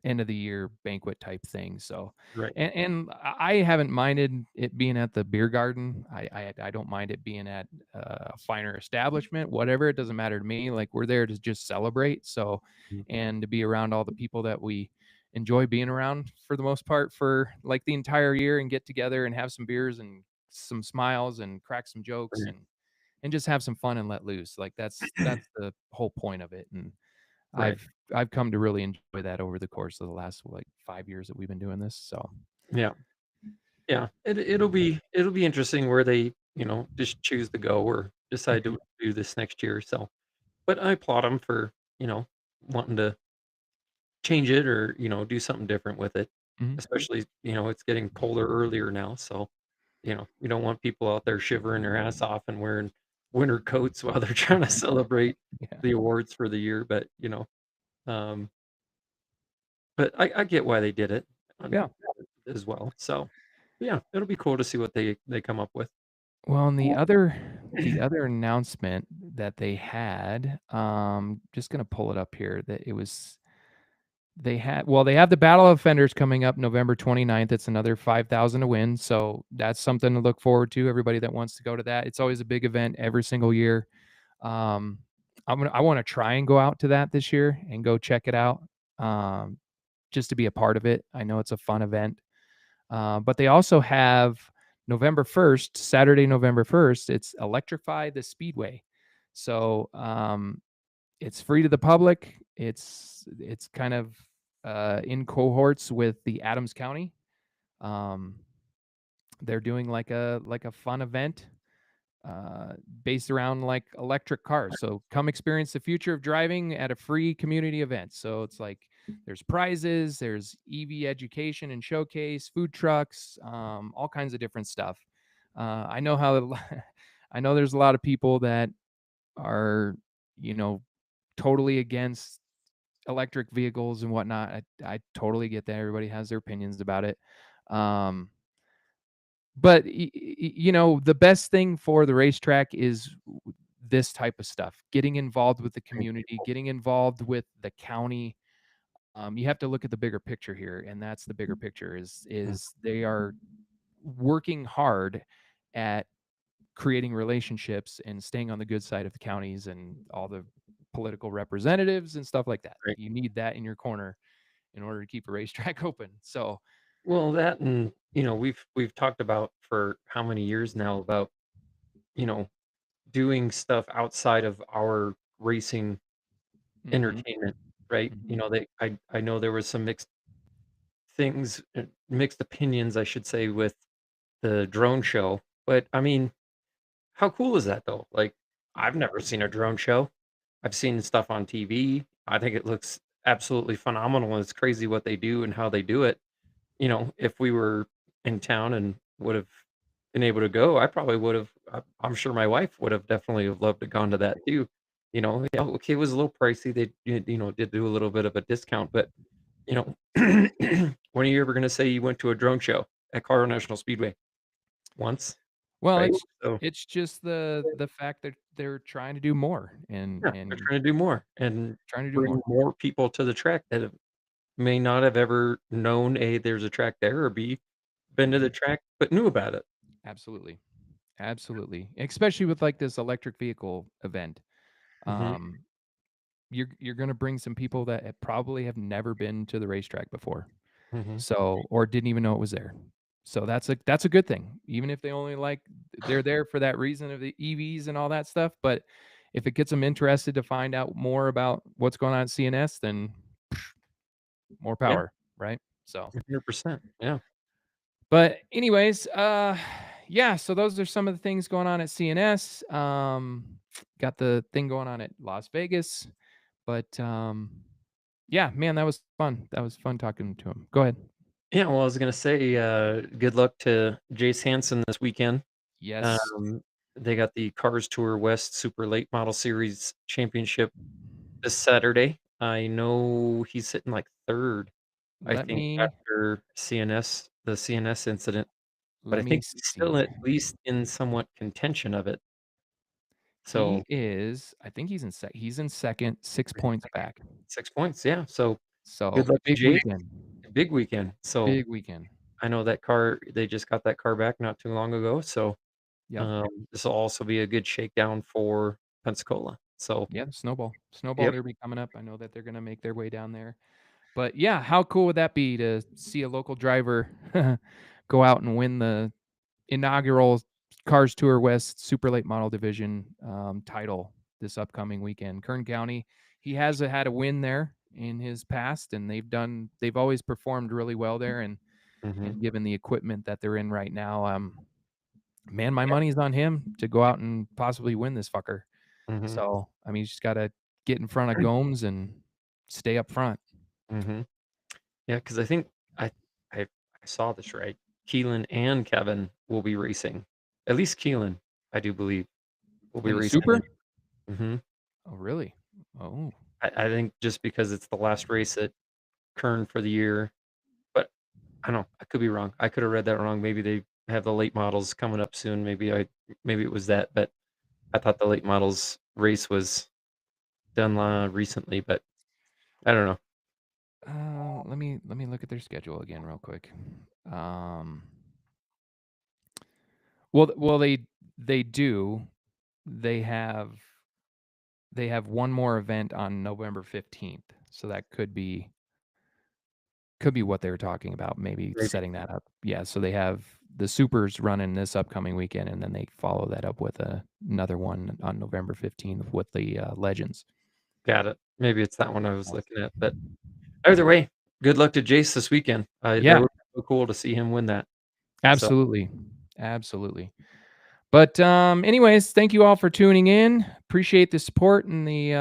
end of the year banquet type thing. So, Right. and I haven't minded it being at the beer garden. I don't mind it being at a finer establishment, whatever. It doesn't matter to me. Like, we're there to just celebrate. So, Mhm. and to be around all the people that we enjoy being around for the most part for like the entire year, and get together and have some beers and some smiles and crack some jokes, Right. and just have some fun and let loose. Like, that's the whole point of it. And Right. I've come to really enjoy that over the course of the last like 5 years that we've been doing this. So Yeah. Yeah. It'll be interesting where they, just choose to go or decide Mhm. to do this next year. So, but I applaud them for, wanting to change it, or, do something different with it. Mhm. Especially, it's getting colder earlier now. So, we don't want people out there shivering their ass off and wearing winter coats while they're trying to celebrate Yeah. the awards for the year. Um, but I get why they did it, Yeah. as well. So, yeah, it'll be cool to see what they come up with. Well, and the other announcement that they had, just gonna pull it up here, that it was they have the Battle of Offenders coming up November 29th. It's another 5,000 to win. So that's something to look forward to. Everybody that wants to go to that. It's always a big event every single year. Um, I want to try and go out to that this year and go check it out. Um, just to be a part of it. I know it's a fun event. But they also have November 1st, Saturday, November 1st, it's Electrify the Speedway. So it's free to the public. It's kind of in cohorts with the Adams County. Um, they're doing like a fun event based around like electric cars. So come experience the future of driving at a free community event. So it's like there's prizes, there's EV education and showcase, food trucks, all kinds of different stuff. I know how I know there's a lot of people that are, you know, totally against electric vehicles and whatnot. I totally get that. Everybody has their opinions about it. Um, but the best thing for the racetrack is this type of stuff, getting involved with the community, getting involved with the county. You have to look at the bigger picture here, and that's the bigger picture is they are working hard at creating relationships and staying on the good side of the counties and all the political representatives and stuff like that. Right. You need that in your corner in order to keep a racetrack open. So Well, that, and we've talked about for how many years now about you know doing stuff outside of our racing mhm, entertainment, right? mhm. I know there was some mixed opinions, I should say, with the drone show, but I mean, how cool is that though? Like, I've never seen a drone show. I've seen stuff on TV. I think it looks absolutely phenomenal. It's crazy what they do and how they do it. If we were in town and would have been able to go, I probably would have. I'm sure my wife would have definitely have loved to gone to that too. Yeah, okay, it was a little pricey. They did do a little bit of a discount, but you know, when are you ever going to say you went to a drone show at Colorado National Speedway? Once, Well, right? it's So it's just the fact that they're trying to do more and yeah, they're and trying to do more and trying to do bring more. more people to the track that may not have ever known A, there's a track there, or B, been to the track but knew about it. Absolutely. Absolutely. Especially with like this electric vehicle event. Mhm. You're going to bring some people that probably have never been to the racetrack before. Mhm. So, or didn't even know it was there. So that's a good thing. Even if they only they're there for that reason of the EVs and all that stuff, but if it gets them interested to find out more about what's going on at CNS, then more Yeah, power, right? So, 100%. Yeah. but anyways, yeah, so those are some of the things going on at CNS. Got the thing going on at Las Vegas, but yeah, man, that was fun. That was fun talking to him. Go ahead. Yeah, well, I was gonna say, good luck to Jace Hansen this weekend. Yes, Um, they got the Cars Tour West Super Late Model Series Championship this Saturday. I know he's sitting like third, I let think, me after the CNS incident, but I let me think he's still see. at least in somewhat contention of it. He So is, I think he's in second, 6 he's in points second. back. 6 points, yeah. So good So luck to big Jace. weekend. Big weekend. So Big weekend. I know that car. They just got that car back not too long ago. So Yep. this will also be a good shakedown for Pensacola. So Yeah, Snowball yep. Derby coming up. I know that they're gonna make their way down there. But yeah, how cool would that be to see a local driver go out and win the inaugural Cars Tour West Super Late Model Division title this upcoming weekend? Kern County, he has had a win there in his past, and they've always performed really well there. hmm And given the equipment that they're in right now, man, my money's on him to go out and possibly win this fucker. hmm So I mean, he's just got to get in front of Gomes and stay up front. hmm Yeah, because I think I, I saw this right. Keelan and Kevin will be racing. At least Keelan, I do believe, will be In the racing. Super? hmm Oh, really? Oh, I think just because it's the last race at Kern for the year, but I don't know. I could be wrong. I could have read that wrong. Maybe they have the late models coming up soon. Maybe it was that, but I thought the late models race was done recently, but I don't know. let me look at their schedule again real quick. Um, well, they do. They have one more event on November 15th, so that could be what they were talking about. Maybe Maybe. setting that up. Yeah, so they have the Supers running this upcoming weekend, and then they follow that up with another one on November 15th with the Legends. Got it. Maybe it's that one I was looking at, but either way, good luck to Jace this weekend. That Yeah, would be so cool to see him win that. So, absolutely, absolutely. But anyways, thank you all for tuning in. Appreciate the support and the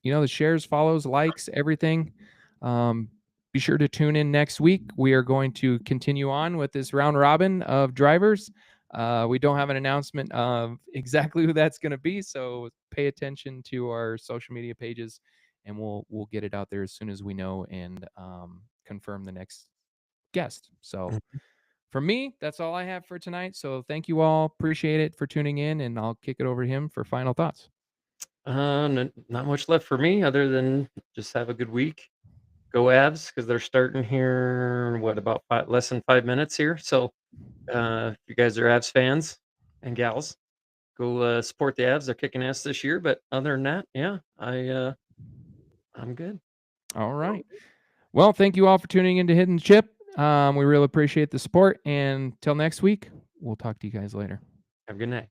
the shares, follows, likes, everything. Um, be sure to tune in next week. We are going to continue on with this round robin of drivers. We don't have an announcement of exactly who that's going to be, so pay attention to our social media pages, and we'll get it out there as soon as we know and confirm the next guest. So mm, for me, that's all I have for tonight. So thank you all. Appreciate it for tuning in, and I'll kick it over to him for final thoughts. not much left for me other than just have a good week. Go Avs because they're starting here. What about less than 5 minutes here? So, if you guys are Avs fans and gals, go support the Avs. They're kicking ass this year. But other than that, yeah, I'm good. All right. Well, thank you all for tuning into Hidden Chip. We really appreciate the support. And till next week, we'll talk to you guys later. Have a good night.